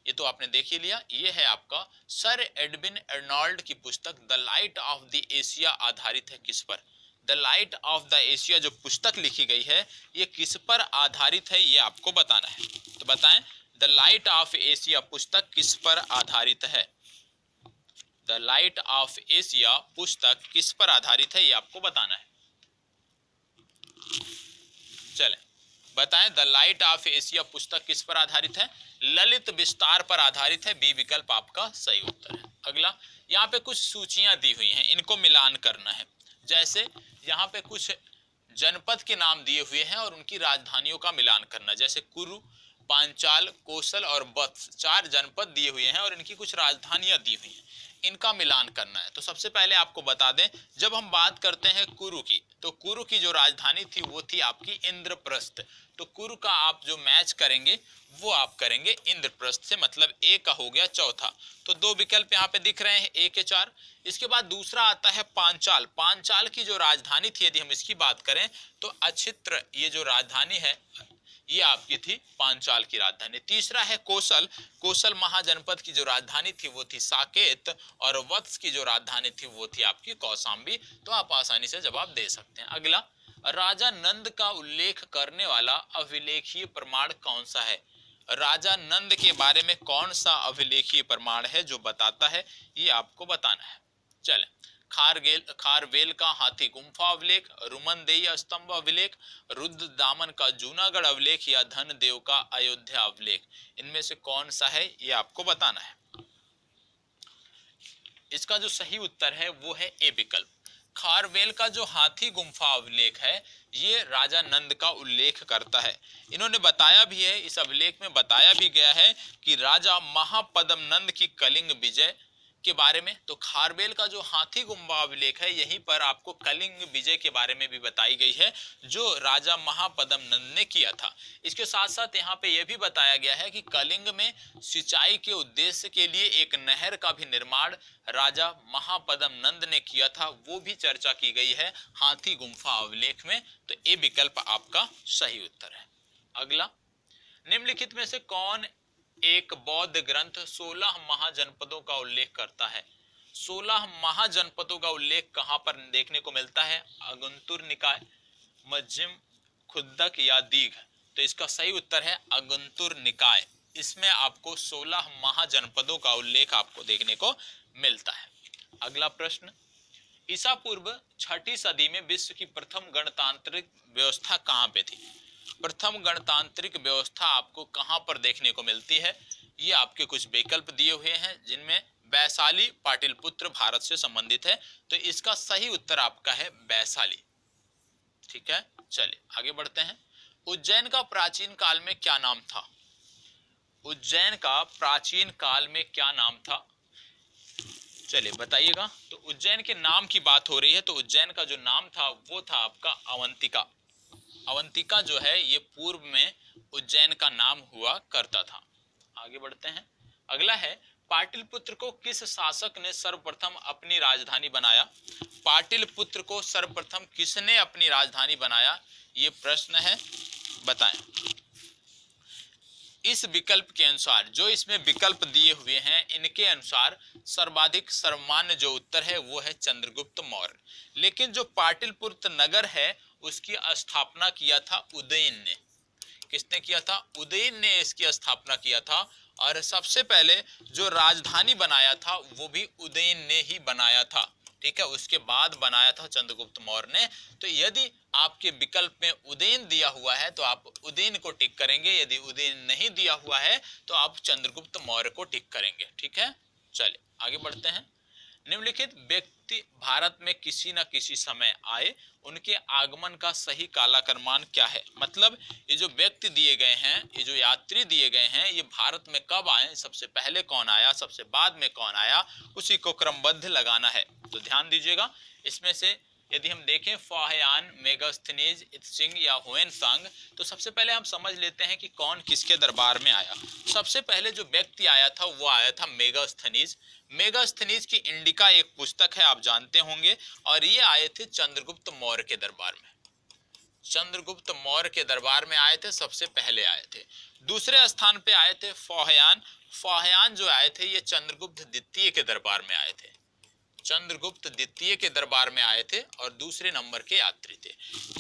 [SPEAKER 1] ये तो आपने देख ही लिया, ये है आपका सर एडविन अर्नोल्ड की पुस्तक the light of the Asia आधारित है किस पर? The light of the Asia जो पुस्तक लिखी गई है ये किस पर आधारित है, ये आपको बताना है। तो बताएं, द लाइट ऑफ एशिया पुस्तक किस पर आधारित है? द लाइट ऑफ एशिया पुस्तक किस पर आधारित है, ये आपको बताना है। चले बताएं, द लाइट ऑफ एशिया पुस्तक किस पर आधारित है? ललित विस्तार पर आधारित है। बी विकल्प आपका सही उत्तर है। अगला, यहाँ पे कुछ सूचियां दी हुई हैं, इनको मिलान करना है। जैसे यहाँ पे कुछ जनपद के नाम दिए हुए हैं और उनकी राजधानियों का मिलान करना, जैसे कुरु, पांचाल, कौशल और वत्स, 4 जनपद दिए हुए हैं और इनकी कुछ राजधानियां दी हुई हैं, इनका मिलान करना है। तो सबसे पहले आपको बता दें, जब हम बात करते हैं कुरु की, तो कुरु की जो राजधानी थी वो थी आपकी इंद्रप्रस्थ। तो कुरु का आप जो मैच करेंगे वो आप करेंगे इंद्रप्रस्थ से, मतलब ए का हो गया चौथा। तो 2 विकल्प यहाँ पे दिख रहे हैं, ए के 4। इसके बाद दूसरा आता है पांचाल। पांचाल की जो राजधानी थी, यदि हम इसकी बात करें तो अछित्र, ये जो राजधानी है ये आपकी थी पांचाल की राजधानी। तीसरा है कौशल। कौशल महाजनपद की जो राजधानी थी वो थी साकेत, और वत्स की जो राजधानी थी वो थी आपकी कौशाम्बी। तो आप आसानी से जवाब दे सकते हैं। अगला, राजा नंद का उल्लेख करने वाला अभिलेखीय प्रमाण कौन सा है? राजा नंद के बारे में कौन सा अभिलेखीय प्रमाण है जो बताता है, ये आपको बताना है। चले, खारवेल का हाथी गुम्फा अभिलेख, रुमनदेई स्तंभ अभिलेख, रुद्र दामन का जूनागढ़ अभिलेख, या धनदेव का अयोध्या अभिलेख, इनमें से कौन सा है ये आपको बताना है। इसका जो सही उत्तर है वो है ए विकल्प। खारवेल का जो हाथी गुम्फा अभिलेख है ये राजा नंद का उल्लेख करता है। इन्होंने बताया भी है, इस अभिलेख में बताया भी गया है कि राजा महापद्म नंद की कलिंग विजय के बारे में। तो खारवेल का जो हाथी गुम्फा अभिलेख है यहीं पर आपको कलिंग विजय के बारे में भी बताई गई है, जो राजा महापद्म नंद ने किया था। इसके साथ साथ यहाँ पे यह भी बताया गया है कि कलिंग में सिंचाई के उद्देश्य के लिए एक नहर का भी निर्माण राजा महापद्म नंद ने किया था, वो भी चर्चा की गई है हाथी गुम्फा अभिलेख में। तो ये विकल्प आपका सही उत्तर है। अगला, निम्नलिखित में से कौन एक बौद्ध ग्रंथ 16 महाजनपदों का उल्लेख करता है? 16 महाजनपदों का उल्लेख कहां पर देखने को मिलता है? अगुंतुर निकाय, मध्यम, खुद्दक या दीघ? तो इसका सही उत्तर है अगुंतुर निकाय। इसमें आपको 16 महाजनपदों का उल्लेख आपको देखने को मिलता है। अगला प्रश्न, ईसा पूर्व 6ठी सदी में विश्व की प्रथम गणतांत्रिक व्यवस्था कहां पे थी? प्रथम गणतांत्रिक व्यवस्था आपको कहां पर देखने को मिलती है? ये आपके कुछ विकल्प दिए हुए हैं, जिनमें वैशाली, पाटलिपुत्र भारत से संबंधित है। तो इसका सही उत्तर आपका है वैशाली। ठीक है, चलिए आगे बढ़ते हैं। उज्जैन का प्राचीन काल में क्या नाम था? उज्जैन का प्राचीन काल में क्या नाम था? चलिए बताइएगा। तो उज्जैन के नाम की बात हो रही है, तो उज्जैन का जो नाम था वो था आपका अवंतिका। अवंतिका जो है ये पूर्व में उज्जैन का नाम हुआ करता था। आगे बढ़ते हैं। अगला है, पाटलिपुत्र को किस शासक ने सर्वप्रथम अपनी राजधानी बनाया? पाटलिपुत्र को सर्वप्रथम किसने अपनी राजधानी बनाया, ये प्रश्न है, बताएं। इस विकल्प के अनुसार, जो इसमें विकल्प दिए हुए हैं इनके अनुसार सर्वाधिक सर्वमान्य जो उत्तर है वो है चंद्रगुप्त मौर्य। लेकिन जो पाटलिपुत्र नगर है उसकी स्थापना किया था उदयन ने। किसने किया था? उदयन ने इसकी स्थापना किया था। और सबसे पहले जो राजधानी बनाया था वो भी उदयन ने ही बनाया था। ठीक है, उसके बाद बनाया था चंद्रगुप्त मौर्य ने। तो यदि आपके विकल्प में उदयन दिया हुआ है तो आप उदयन को टिक करेंगे, यदि उदयन नहीं दिया हुआ है तो आप चंद्रगुप्त मौर्य को टिक करेंगे। ठीक है, चलिए आगे बढ़ते हैं। निम्नलिखित व्यक्ति भारत में किसी न किसी समय आए, उनके आगमन का सही कालक्रम क्या है? मतलब ये जो व्यक्ति दिए गए हैं, ये जो यात्री दिए गए हैं, ये भारत में कब आए, सबसे पहले कौन आया, सबसे बाद में कौन आया, उसी को क्रमबद्ध लगाना है। तो ध्यान दीजिएगा, इसमें से यदि हम देखें फाहियान, मेगास्थनीज, इत्सिंग या हुएनसांग, तो सबसे पहले हम समझ लेते हैं कि कौन किसके दरबार में आया। सबसे पहले जो व्यक्ति आया था वो आया था मेगास्थनीज। मेगास्थनीज की इंडिका एक पुस्तक है, आप जानते होंगे, और ये आए थे चंद्रगुप्त मौर्य के दरबार में। चंद्रगुप्त मौर्य के दरबार में आए थे, सबसे पहले आए थे। दूसरे स्थान पे आए थे फाहियान। फाहियान जो आए थे ये चंद्रगुप्त द्वितीय के दरबार में आए थे। चंद्रगुप्त द्वितीय के दरबार में आए थे और दूसरे नंबर के यात्री थे।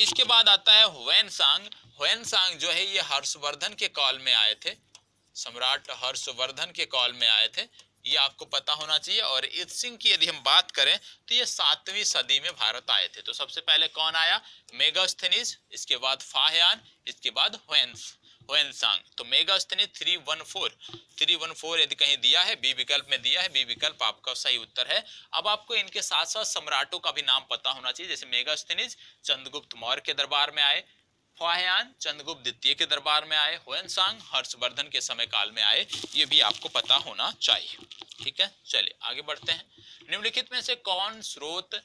[SPEAKER 1] इसके बाद आता है हुएनसांग। हुएनसांग जो है ये हर्षवर्धन के काल में आए थे, सम्राट हर्षवर्धन के काल में आए थे, ये आपको पता होना चाहिए। और इत्सिंग की यदि हम बात करें तो ये 7वीं सदी में भारत आए थे। तो सबसे पहले कौन आया? मेगास्थनीज, इसके बाद फाहियान, इसके बाद होयनसांग। तो मेगास्थनीज 314 यदि कहीं दिया है, बी विकल्प में दिया है, बी विकल्प आपका सही उत्तर है। अब आपको इनके साथ साथ सम्राटों का भी नाम पता होना चाहिए, जैसे मेगास्थनीज चंद्रगुप्त मौर्य के दरबार में आए, फाहियान चंद्रगुप्त द्वितीय के दरबार में आए, होयनसांग हर्षवर्धन के समय काल में आए, ये भी आपको पता होना चाहिए। ठीक है, चलिए आगे बढ़ते हैं। निम्नलिखित में से कौन स्रोत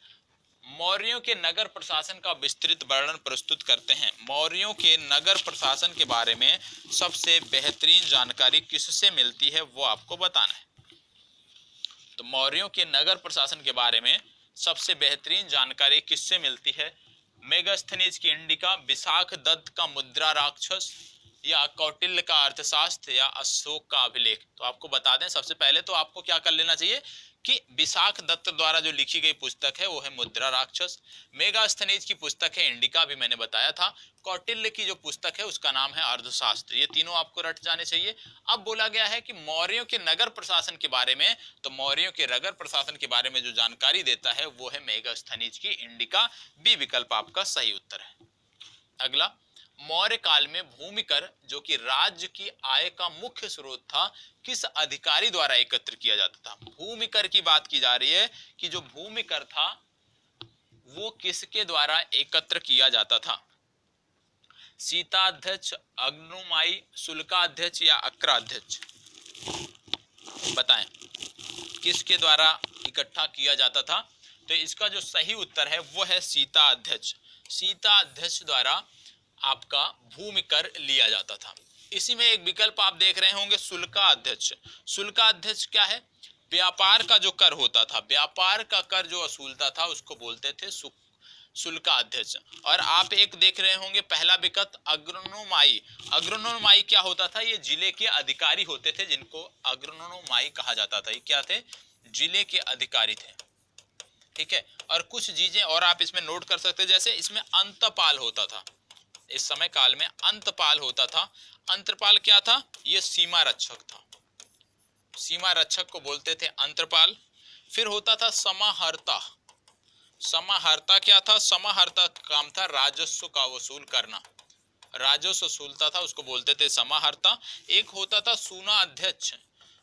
[SPEAKER 1] मौर्यों के नगर प्रशासन का विस्तृत वर्णन प्रस्तुत करते हैं? मौर्यों के नगर प्रशासन के बारे में सबसे बेहतरीन जानकारी किससे मिलती है, वो आपको बताना है। तो मौर्यों के नगर प्रशासन के बारे में सबसे बेहतरीन जानकारी किससे मिलती है? मेगास्थनीज की इंडिका, विशाख दत्त का मुद्रा राक्षस, या कौटिल्य का अर्थशास्त्र, या अशोक का अभिलेख। तो आपको बता दें, सबसे पहले तो आपको क्या कर लेना चाहिए कि विशाख दत्त द्वारा जो लिखी गई पुस्तक है वो है मुद्रा राक्षस, मेगास्थनीज की पुस्तक है इंडिका, भी मैंने बताया था, कौटिल्य की जो पुस्तक है उसका नाम है अर्थशास्त्र। ये तीनों आपको रट जाने चाहिए। अब बोला गया है कि मौर्यों के नगर प्रशासन के बारे में, तो मौर्यों के नगर प्रशासन के बारे में जो जानकारी देता है वो है मेगास्थनीज की इंडिका, बी विकल्प आपका सही उत्तर है। अगला, मौर्य काल में भूमिकर जो कि राज्य की आय का मुख्य स्रोत था, किस अधिकारी द्वारा एकत्र किया जाता था? भूमिकर की बात की जा रही है कि जो भूमिकर था वो किसके द्वारा एकत्र किया जाता था? सीताध्यक्ष, अग्नुमाई, शुल्काध्यक्ष, या अक्राध्यक्ष? बताएं, किसके द्वारा इकट्ठा किया जाता था? तो इसका जो सही उत्तर है वो है सीताध्यक्ष। सीताध्यक्ष द्वारा आपका भूमिकर लिया जाता था। इसी में एक विकल्प आप देख रहे होंगे, शुल्काध्यक्ष। शुल्काध्यक्ष क्या है? व्यापार का जो कर होता था, व्यापार का कर जो वसूलता था उसको बोलते थे शुल्काध्यक्ष। और आप एक देख रहे होंगे पहला विकल्प अग्रनोमाई। अग्रनोमाई क्या होता था? ये जिले के अधिकारी होते थे जिनको अग्रनोमाई कहा जाता था। ये क्या थे? जिले के अधिकारी थे। ठीक है, और कुछ चीजें और आप इसमें नोट कर सकते हैं, जैसे इसमें अंतपाल होता था, इस समय काल में अंतपाल होता था। अंतपाल क्या था? ये सीमा रक्षक था, सीमा रक्षक को बोलते थे अंतपाल। फिर होता था समाहर्ता। समाहर्ता क्या था? समाहर्ता काम था राजस्व का वसूल करना, राजस्व वसूलता था, उसको बोलते थे समाहर्ता। एक होता था सूना अध्यक्ष।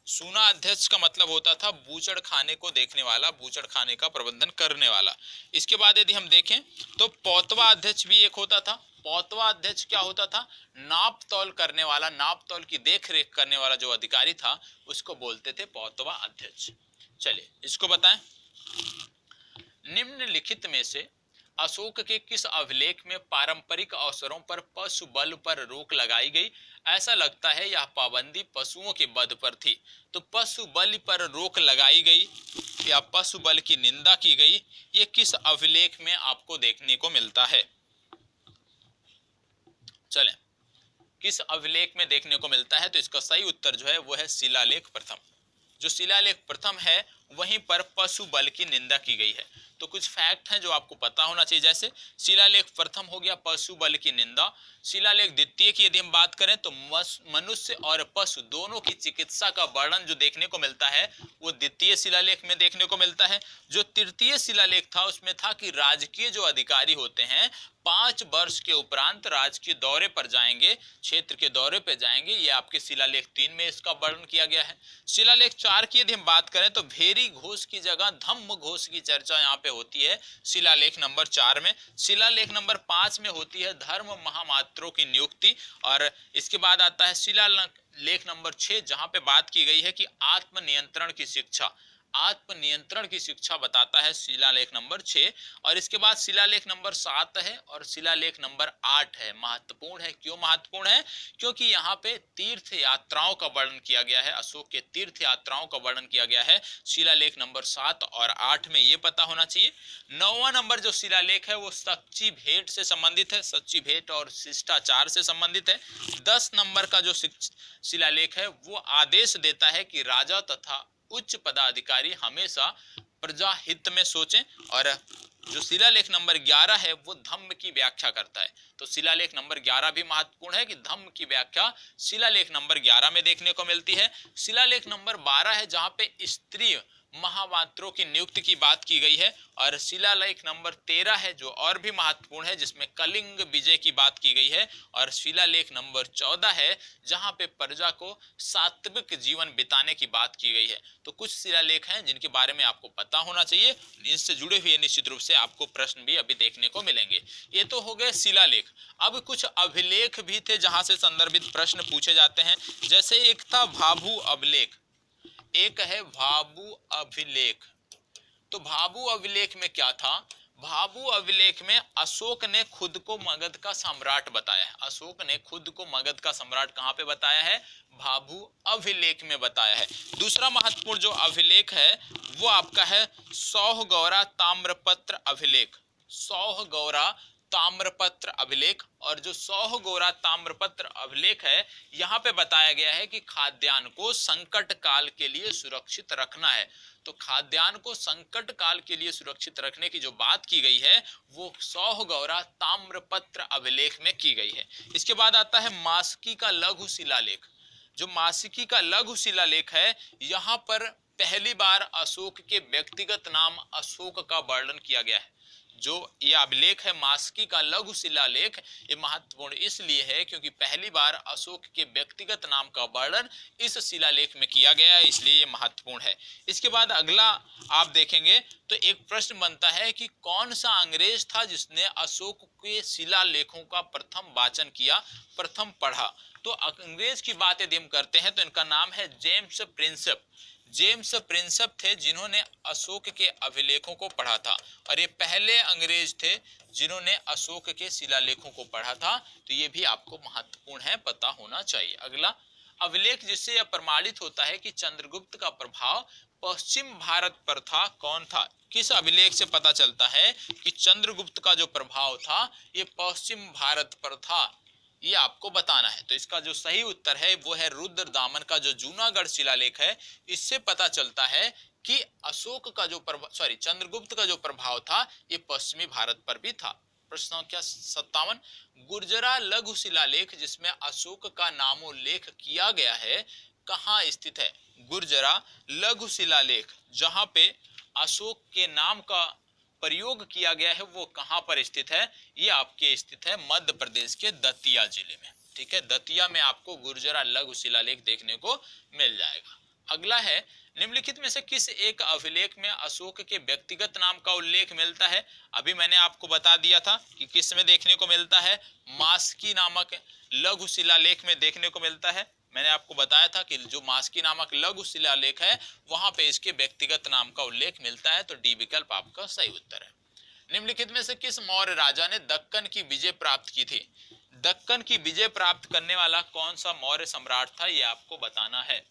[SPEAKER 1] सूना अध्यक्ष का मतलब होता था बूचड़ खाने को देखने वाला, बूचड़ खाने का प्रबंधन करने वाला। इसके बाद यदि हम देखें तो पौतवा अध्यक्ष भी एक होता था। पौतवा अध्यक्ष क्या होता था? नाप तौल करने वाला, नाप तौल की देख रेख करने वाला जो अधिकारी था उसको बोलते थे पौतवा अध्यक्ष। चलिए इसको बताएं। निम्नलिखित में से अशोक के किस अभिलेख में पारंपरिक अवसरों पर पशु बल पर रोक लगाई गई? ऐसा लगता है यह पाबंदी पशुओं के वध पर थी। तो पशु बल पर रोक लगाई गई या पशु बल की निंदा की गई, ये किस अभिलेख में आपको देखने को मिलता है? चलें, किस अभिलेख में देखने को मिलता है? तो इसका सही उत्तर जो है वो है शिलालेख प्रथम। जो शिलालेख प्रथम है वहीं पर पशु बल की निंदा की गई है। तो कुछ फैक्ट हैं जो आपको पता होना चाहिए, जैसे शिलालेख प्रथम हो गया पशु बल की निंदा। शिलालेख द्वितीय की यदि हम बात करें तो मनुष्य और पशु दोनों की चिकित्सा का वर्णन जो देखने को मिलता है वो द्वितीय शिलालेख में देखने को मिलता है। जो तृतीय शिलालेख था उसमें था कि राजकीय जो अधिकारी होते हैं 5 वर्ष के उपरांत राजकीय दौरे पर जाएंगे, क्षेत्र के दौरे पर जाएंगे, ये आपके शिलालेख 3 में इसका वर्णन किया गया है। शिलालेख 4 की यदि हम बात करें तो भेरी घोष की जगह धम्म घोष की चर्चा यहाँ पे होती है शिलालेख नंबर 4 में। शिलालेख नंबर 5 में होती है धर्म महामात्रों की नियुक्ति। और इसके बाद आता है शिलालेख नंबर 6 जहाँ पे बात की गई है कि आत्मनियंत्रण की शिक्षा, आत्मनियंत्रण की शिक्षा बताता है शिलालेख नंबर 6। और इसके बाद शिलालेख नंबर 7 है और शिलालेख नंबर 8 है। महत्वपूर्ण है, क्यों महत्वपूर्ण है? क्योंकि यहाँ पे तीर्थ यात्राओं का वर्णन किया गया है, अशोक के तीर्थ यात्राओं का वर्णन किया गया है शिलालेख नंबर 7 और 8 में, ये पता होना चाहिए। 9वां नंबर जो शिलालेख है वो सच्ची भेंट से संबंधित है, सच्ची भेंट और शिष्टाचार से संबंधित है। 10 नंबर का जो शिलालेख है वो आदेश देता है कि राजा तथा उच्च पदाधिकारी हमेशा प्रजा हित में सोचें। और जो शिलालेख नंबर 11 है वो धम्म की व्याख्या करता है। तो शिलालेख नंबर 11 भी महत्वपूर्ण है कि धम्म की व्याख्या शिलालेख नंबर 11 में देखने को मिलती है। शिलालेख नंबर 12 है जहां पे स्त्री महामात्रों की नियुक्ति की बात की गई है। और शिलालेख नंबर 13 है जो और भी महत्वपूर्ण है, जिसमें कलिंग विजय की बात की गई है। और शिलालेख नंबर 14 है जहां पे प्रजा को सात्विक जीवन बिताने की बात की गई है। तो कुछ शिलालेख हैं जिनके बारे में आपको पता होना चाहिए, इनसे जुड़े हुए निश्चित रूप से आपको प्रश्न भी अभी देखने को मिलेंगे। ये तो हो गए शिलालेख। अब कुछ अभिलेख भी थे जहां से संदर्भित प्रश्न पूछे जाते हैं। जैसे एक था भाभू अभिलेख, एक है भाभू अभिलेख। तो भाभू अभिलेख में क्या था? भाभू अभिलेख में अशोक ने खुद को मगध का सम्राट बताया है। अशोक ने खुद को मगध का सम्राट कहां पे बताया है? भाभू अभिलेख में बताया है। दूसरा महत्वपूर्ण जो अभिलेख है वो आपका है सौहगौरा ताम्रपत्र अभिलेख। सौहगौरा ताम्रपत्र अभिलेख। और जो सौहगौरा ताम्रपत्र अभिलेख है, यहाँ पे बताया गया है कि खाद्यान्न को संकट काल के लिए सुरक्षित रखना है। तो खाद्यान्न को संकट काल के लिए सुरक्षित रखने की जो बात की गई है वो सौहगौरा ताम्रपत्र अभिलेख में की गई है। इसके बाद आता है मासिकी का लघु शिलालेख। जो मासिकी का लघु शिलालेख है, यहाँ पर पहली बार अशोक के व्यक्तिगत नाम अशोक का वर्णन किया गया है। जो ये अभिलेख है मासिकी का लघु शिलालेख, ये महत्वपूर्ण इसलिए है क्योंकि पहली बार अशोक के व्यक्तिगत नाम का वर्णन इस शिलालेख में किया गया है, इसलिए ये महत्वपूर्ण है। इसके बाद अगला आप देखेंगे तो एक प्रश्न बनता है कि कौन सा अंग्रेज था जिसने अशोक के शिलालेखों का प्रथम वाचन किया, प्रथम पढ़ा? तो अंग्रेज की बात यदि हम करते हैं तो इनका नाम है जेम्स प्रिंसेप। जेम्स प्रिंसेप थे जिन्होंने अशोक के अभिलेखों को पढ़ा था, और ये पहले अंग्रेज थे जिन्होंने अशोक के शिलालेखों को पढ़ा था। तो ये भी आपको महत्वपूर्ण है, पता होना चाहिए। अगला अभिलेख जिससे यह प्रमाणित होता है कि चंद्रगुप्त का प्रभाव पश्चिम भारत पर था, कौन था? किस अभिलेख से पता चलता है कि चंद्रगुप्त का जो प्रभाव था ये पश्चिम भारत पर था? ये आपको बताना है। तो इसका जो सही उत्तर है वो है रुद्रदामन का जो जूनागढ़ शिलालेख है। इससे पता चलता है कि अशोक का जो चंद्रगुप्त का जो प्रभाव था ये पश्चिमी भारत पर भी था। प्रश्न संख्या 57, गुर्जरा लघु शिलालेख जिसमें अशोक का नामोल्लेख किया गया है कहाँ स्थित है? गुर्जरा लघु शिलालेख जहां पे अशोक के नाम का प्रयोग किया गया है वो कहां पर स्थित है? ये आपके स्थित है मध्य प्रदेश के दतिया जिले में। ठीक है, दतिया में आपको गुर्जरा लघु शिलालेख देखने को मिल जाएगा। अगला है निम्नलिखित में से किस एक अभिलेख में अशोक के व्यक्तिगत नाम का उल्लेख मिलता है? अभी मैंने आपको बता दिया था कि किस में देखने को मिलता है, मासिकी नामक लघु शिलालेख में देखने को मिलता है। मैंने आपको बताया था कि जो मासिकी नामक लघु शिलालेख है वहां पे इसके व्यक्तिगत नाम का उल्लेख मिलता है। तो डी विकल्प आपका सही उत्तर है। निम्नलिखित में से किस मौर्य राजा ने दक्कन की विजय प्राप्त की थी? दक्कन की विजय प्राप्त करने वाला कौन सा मौर्य सम्राट था, ये आपको बताना है।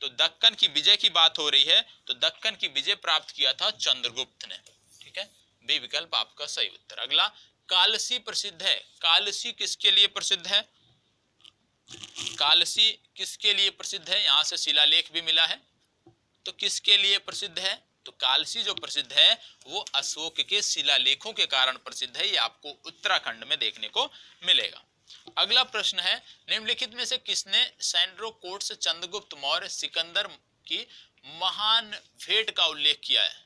[SPEAKER 1] तो दक्कन की विजय की बात हो रही है, तो दक्कन की विजय प्राप्त किया था चंद्रगुप्त ने। ठीक है, बी विकल्प आपका सही उत्तर। अगला कालसी प्रसिद्ध है। कालसी किसके लिए प्रसिद्ध है? कालसी किसके लिए प्रसिद्ध है? यहां से शिलालेख भी मिला है। तो किसके लिए प्रसिद्ध है? तो कालसी जो प्रसिद्ध है वो अशोक के शिलालेखों के कारण प्रसिद्ध है। ये आपको उत्तराखंड में देखने को मिलेगा। अगला प्रश्न है निम्नलिखित में से किसने सैंड्रोकोट्स चंद्रगुप्त मौर्य सिकंदर की महान भेंट का उल्लेख किया है?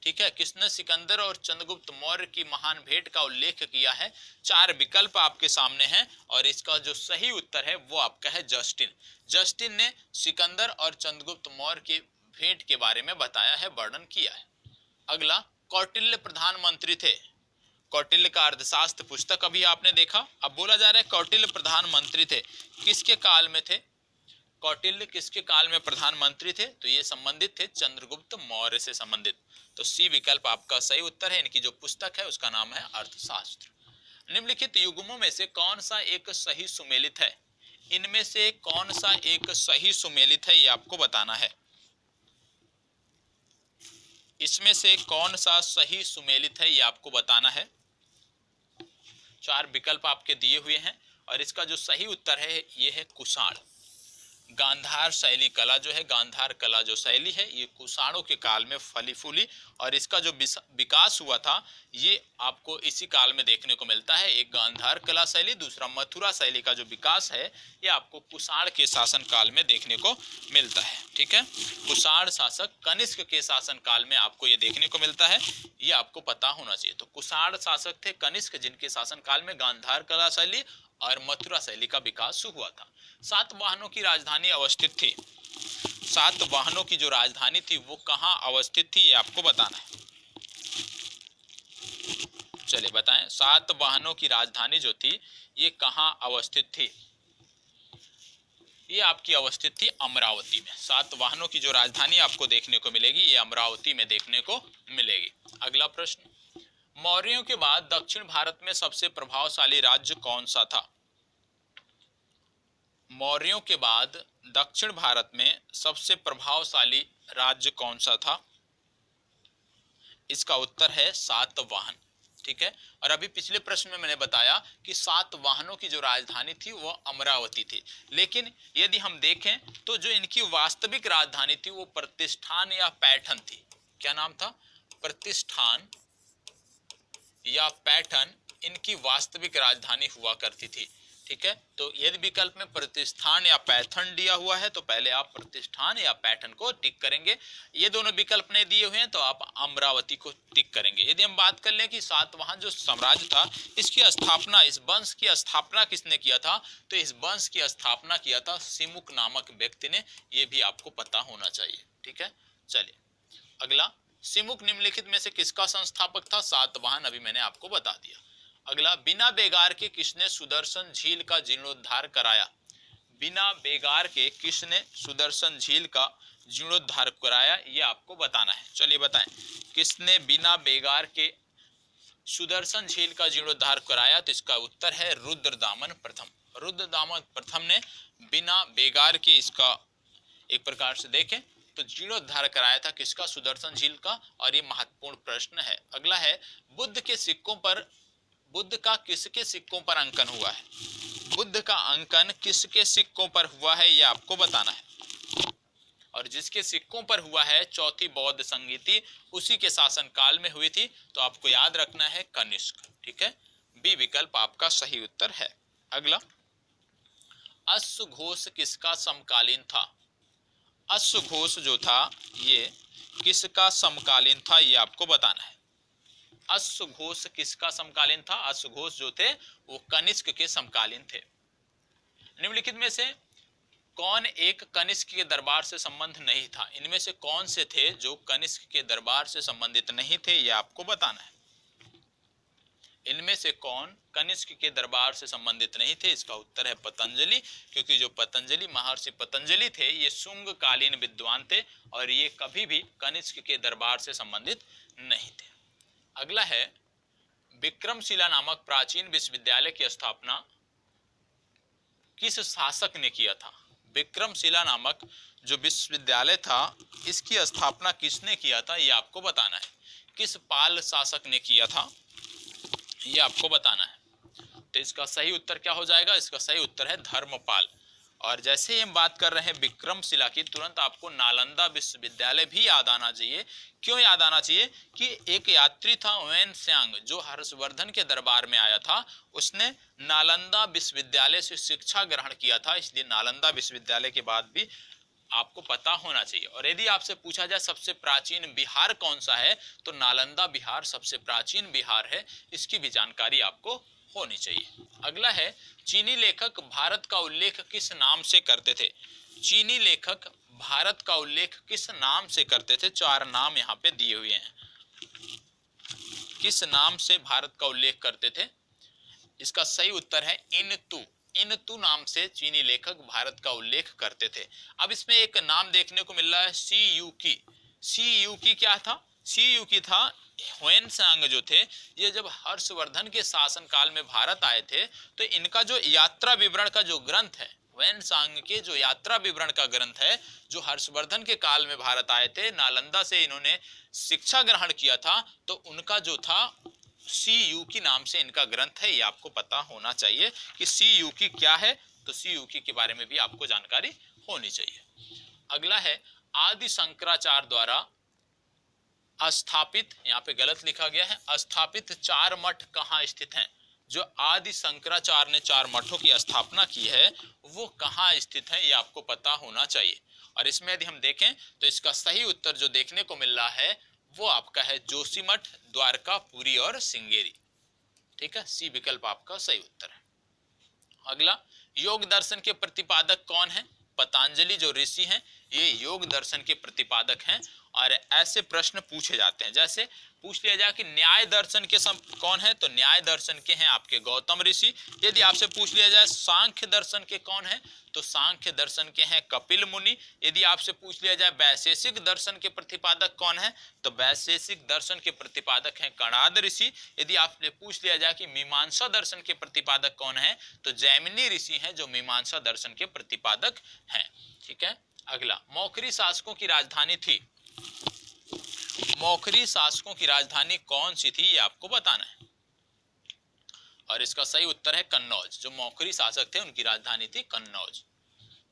[SPEAKER 1] ठीक है, किसने सिकंदर और चंद्रगुप्त मौर्य की महान भेंट का उल्लेख किया है? चार विकल्प आपके सामने हैं और इसका जो सही उत्तर है वो आपका है जस्टिन। जस्टिन ने सिकंदर और चंद्रगुप्त मौर्य की भेंट के बारे में बताया है, वर्णन किया है। अगला कौटिल्य प्रधानमंत्री थे। कौटिल्य का अर्थशास्त्र पुस्तक अभी आपने देखा। अब बोला जा रहा है कौटिल्य प्रधानमंत्री थे, किसके काल में थे? कौटिल्य किसके काल में प्रधानमंत्री थे? तो ये संबंधित थे चंद्रगुप्त मौर्य से संबंधित। तो सी विकल्प आपका सही उत्तर है। इनकी जो पुस्तक है उसका नाम है अर्थशास्त्र। निम्नलिखित युग्मों में से कौन सा एक सही सुमेलित है? इनमें से कौन सा एक सही सुमेलित है ये आपको बताना है। इसमें से कौन सा सही सुमेलित है ये आपको बताना है। चार विकल्प आपके दिए हुए हैं और इसका जो सही उत्तर है ये है कुषाण। गांधार शैली कला जो है, गांधार कला जो शैली है, ये कुषाणों के काल में फली फूली और इसका जो विकास हुआ था ये आपको इसी काल में देखने को मिलता है। एक गांधार कला शैली, दूसरा मथुरा शैली का जो विकास है ये आपको कुषाण के शासन काल में देखने को मिलता है। ठीक है, कुषाण शासक कनिष्क के शासन काल में आपको ये देखने को मिलता है, ये आपको पता होना चाहिए। तो कुषाण शासक थे कनिष्क, जिनके शासन काल में गांधार कला शैली और मथुरा शैली का विकास हुआ था। सातवाहनों की राजधानी अवस्थित थी, सातवाहनों की जो राजधानी थी वो कहां अवस्थित थी ये आपको बताना है। चलिए बताएं, सातवाहनों की राजधानी जो थी ये कहां अवस्थित थी? ये आपकी अवस्थित थी अमरावती में। सातवाहनों की जो राजधानी आपको देखने को मिलेगी ये अमरावती में देखने को मिलेगी। अगला प्रश्न, मौर्यों के बाद दक्षिण भारत में सबसे प्रभावशाली राज्य कौन सा था? मौर्यों के बाद दक्षिण भारत में सबसे प्रभावशाली राज्य कौन सा था? इसका उत्तर है सातवाहन। ठीक है, और अभी पिछले प्रश्न में मैंने बताया कि सातवाहनों की जो राजधानी थी वो अमरावती थी, लेकिन यदि हम देखें तो जो इनकी वास्तविक राजधानी थी वो प्रतिष्ठान या पैठन थी। क्या नाम था? प्रतिष्ठान या पैठन इनकी वास्तविक राजधानी हुआ करती थी। ठीक है, तो यदि विकल्प में प्रतिष्ठान या पैठन दिया हुआ है तो पहले आप प्रतिष्ठान या पैठन को टिक करेंगे। ये दोनों विकल्प नहीं दिए हुए हैं तो आप अमरावती को टिक करेंगे। यदि हम बात कर लें कि सातवाहन जो साम्राज्य था इसकी स्थापना, इस वंश की स्थापना किसने किया था, तो इस वंश की स्थापना किया था सिमुक नामक व्यक्ति ने। ये भी आपको पता होना चाहिए। ठीक है, चलिए अगला, सिमुक निम्नलिखित में से किसका संस्थापक था? सातवाहन, अभी मैंने आपको बता दिया। अगला, बिना बेगार के किसने सुदर्शन झील का जीर्णोद्धार कराया? बिना बेगार के किसने सुदर्शन झील का जीर्णोद्धार कराया, ये आपको बताना है। चलिए बताएं, किसने बिना बेगार के सुदर्शन झील का जीर्णोद्धार कराया? तो इसका उत्तर है रुद्रदामन प्रथम। रुद्रदामन प्रथम ने बिना बेगार के इसका एक प्रकार से देखें तो जीर्णोद्धार कराया था। किसका? सुदर्शन झील का। और ये महत्वपूर्ण प्रश्न है। अगला है, बुद्ध के सिक्कों पर, बुद्ध का किसके सिक्कों पर अंकन हुआ है? बुद्ध का अंकन किसके सिक्कों पर हुआ है ये आपको बताना है। और जिसके सिक्कों पर हुआ है चौथी बौद्ध संहिता उसी के शासन काल में हुई थी, तो आपको याद रखना है कनिष्क। ठीक है, बी विकल्प आपका सही उत्तर है। अगला, अश्वघोष किसका समकालीन था? अश्वघोष जो था ये किसका समकालीन था ये आपको बताना है। अश्वघोष किसका समकालीन था? अश्वघोष जो थे वो कनिष्क के समकालीन थे। निम्नलिखित में से कौन एक कनिष्क के दरबार से संबंध नहीं था? इनमें से कौन से थे जो कनिष्क के दरबार से संबंधित नहीं थे ये आपको बताना है। इनमें से कौन कनिष्क के दरबार से संबंधित नहीं थे? इसका उत्तर है पतंजलि, क्योंकि जो पतंजलि, महर्षि पतंजलि थे ये शुंग कालीन विद्वान थे और ये कभी भी कनिष्क के दरबार से संबंधित नहीं थे। अगला है, विक्रमशिला नामक प्राचीन विश्वविद्यालय की स्थापना किस शासक ने किया था? विक्रमशिला नामक जो विश्वविद्यालय था इसकी स्थापना किसने किया था ये आपको बताना है। किस पाल शासक ने किया था ये आपको बताना है। तो इसका सही उत्तर क्या हो जाएगा? इसका सही उत्तर है धर्मपाल। और जैसे ही हम बात कर रहे हैं विक्रमशिला की, तुरंत आपको नालंदा विश्वविद्यालय भी याद आना चाहिए। क्यों याद आना चाहिए? कि एक यात्री था वेनस्यांग जो हर्षवर्धन के दरबार में आया था, उसने नालंदा विश्वविद्यालय से शिक्षा ग्रहण किया था, इसलिए नालंदा विश्वविद्यालय के बाद भी आपको पता होना चाहिए। और यदि आपसे पूछा जाए सबसे प्राचीन बिहार कौन सा है, तो नालंदा बिहार सबसे प्राचीन बिहार है, इसकी भी जानकारी आपको होनी चाहिए। अगला है, चीनी लेखक भारत का उल्लेख किस नाम से करते थे? चीनी लेखक भारत का उल्लेख किस नाम से करते थे? चार नाम यहाँ पे दिए हुए हैं। किस नाम से भारत का उल्लेख करते थे? इसका सही उत्तर है इनतू। इनतू नाम से चीनी लेखक भारत का उल्लेख करते थे। अब इसमें एक नाम देखने को मिल रहा है सी यू की। सी यू की क्या था? सी यू की था ह्वेनसांग जो थे, ये जब हर्षवर्धन के शासन काल में भारत आए थे तो इनका जो यात्रा विवरण का जो ग्रंथ है, ह्वेनसांग के जो यात्रा विवरण का ग्रंथ है, जो हर्षवर्धन के काल में भारत आए थे, नालंदा से इन्होंने शिक्षा ग्रहण किया था, तो उनका जो था सी यू की नाम से इनका ग्रंथ है। ये आपको पता होना चाहिए कि सी यू की क्या है, तो सी यू की के बारे में भी आपको जानकारी होनी चाहिए। अगला है आदि शंकराचार्य द्वारा स्थापित, यहाँ पे गलत लिखा गया है, स्थापित 4 मठ कहाँ स्थित हैं? जो आदि शंकराचार्य ने 4 मठों की स्थापना की है वो कहाँ स्थित है, ये आपको पता होना चाहिए। और इसमें यदि हम देखें तो इसका सही उत्तर जो देखने को मिल रहा है वो आपका है जोशीमठ, द्वारकापुरी और श्रृंगेरी। ठीक है, सी विकल्प आपका सही उत्तर है। अगला, योग दर्शन के प्रतिपादक कौन है? पतंजलि जो ऋषि हैं ये योग दर्शन के प्रतिपादक हैं। और ऐसे प्रश्न पूछे जाते हैं, जैसे पूछ लिया जाए कि न्याय दर्शन के कौन है, तो न्याय दर्शन के हैं आपके गौतम ऋषि। यदि आपसे पूछ लिया जाए सांख्य दर्शन के कौन है, तो सांख्य दर्शन के हैं कपिल मुनि। यदि आपसे पूछ लिया जाए वैशेषिक दर्शन के प्रतिपादक कौन है, तो वैशेषिक दर्शन के प्रतिपादक हैं कणाद ऋषि। यदि आपसे पूछ लिया जाए कि मीमांसा दर्शन के प्रतिपादक कौन है, तो जैमिनी ऋषि हैं जो मीमांसा दर्शन के प्रतिपादक हैं। ठीक है, अगला, मौखरी शासकों की राजधानी थी, मौखरी शासकों की राजधानी कौन सी थी, ये आपको बताना है। और इसका सही उत्तर है कन्नौज। जो मौखरी शासक थे उनकी राजधानी थी कन्नौज।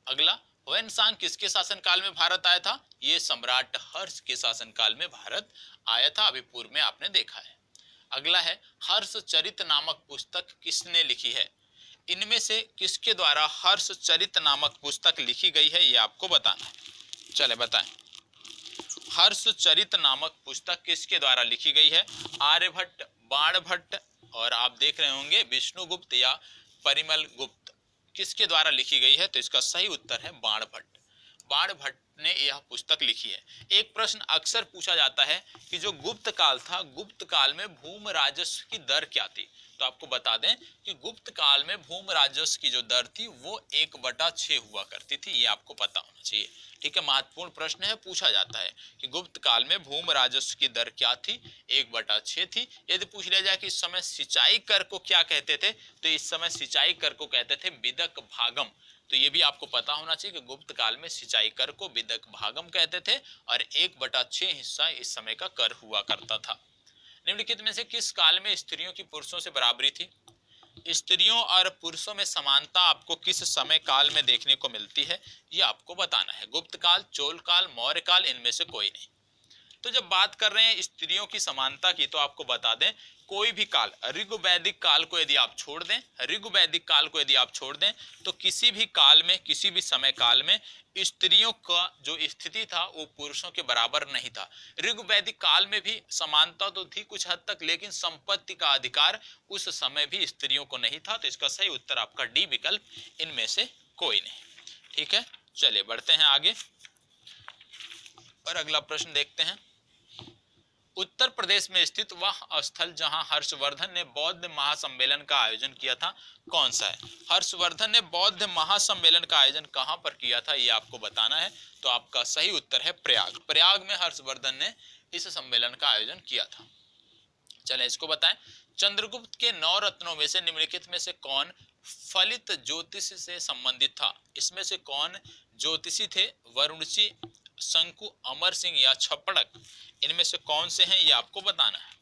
[SPEAKER 1] अगला, ह्वेनसांग किसके शासनकाल में भारत आया था? ये सम्राट हर्ष के शासनकाल में भारत आया था, अभी पूर्व में आपने देखा है। अगला है हर्षचरित नामक पुस्तक किसने लिखी है? इनमें से किसके द्वारा हर्षचरित नामक पुस्तक लिखी गई है, ये आपको बताना है। चले बताएं, हर्षचरित नामक पुस्तक किसके द्वारा लिखी गई है? आर्यभट्ट, बाणभट्ट और आप देख रहे होंगे विष्णुगुप्त या परिमल गुप्त, किसके द्वारा लिखी गई है? तो इसका सही उत्तर है बाणभट्ट। बाणभट्ट ने यह पुस्तक लिखी है। एक प्रश्न अक्सर पूछा जाता है कि जो गुप्त काल था, गुप्त काल में भूमि राजस्व की दर क्या थी? तो आपको बता दें कि गुप्त काल में भूमि राजस्व की जो दर थी वो 1/6 हुआ करती थी, ये आपको पता होना चाहिए। ठीक है, महत्वपूर्ण प्रश्न है, पूछा जाता है कि गुप्त काल में भूमि राजस्व की दर क्या थी? 1/6 थी। यदि पूछ लिया जाए कि इस समय सिंचाई कर को क्या कहते थे, तो इस समय सिंचाई कर को कहते थे बिदक भागम। तो ये भी आपको पता होना चाहिए कि गुप्त काल में सिंचाई कर को बिदक भागम कहते थे और 1/6 हिस्सा इस समय का कर हुआ करता था। निम्नलिखित में से किस काल में स्त्रियों की पुरुषों से बराबरी थी? स्त्रियों और पुरुषों में समानता आपको किस समय काल में देखने को मिलती है, ये आपको बताना है। गुप्त काल, चोल काल, मौर्य काल, इनमें से कोई नहीं। तो जब बात कर रहे हैं स्त्रियों की समानता की, तो आपको बता दें कोई भी काल, ऋग्वैदिक काल को यदि आप छोड़ दें, ऋग्वैदिक काल को यदि आप छोड़ दें, तो किसी भी काल में, किसी भी समय काल में स्त्रियों का जो स्थिति था वो पुरुषों के बराबर नहीं था। ऋग्वैदिक काल में भी समानता तो थी कुछ हद तक, लेकिन संपत्ति का अधिकार उस समय भी स्त्रियों को नहीं था। तो इसका सही उत्तर आपका डी विकल्प, इनमें से कोई नहीं। ठीक है, चलिए बढ़ते हैं आगे और अगला प्रश्न देखते हैं। उत्तर प्रदेश में स्थित वह स्थल जहां हर्षवर्धन ने बौद्ध महासम्मेलन का आयोजन किया था कौन सा है? हर्षवर्धन ने बौद्ध महासम्मेलन का आयोजन कहां पर किया था, ये आपको बताना है। तो आपका सही उत्तर है प्रयाग। प्रयाग में हर्षवर्धन ने इस सम्मेलन का आयोजन किया था। चलें इसको बताएं, चंद्रगुप्त के 9 रत्नों में से निम्नलिखित में से कौन फलित ज्योतिष से संबंधित था? इसमें से कौन ज्योतिषी थे? वरुणसी, शंकु, अमर सिंह या छपड़क, इनमें से कौन से हैं, ये आपको बताना है।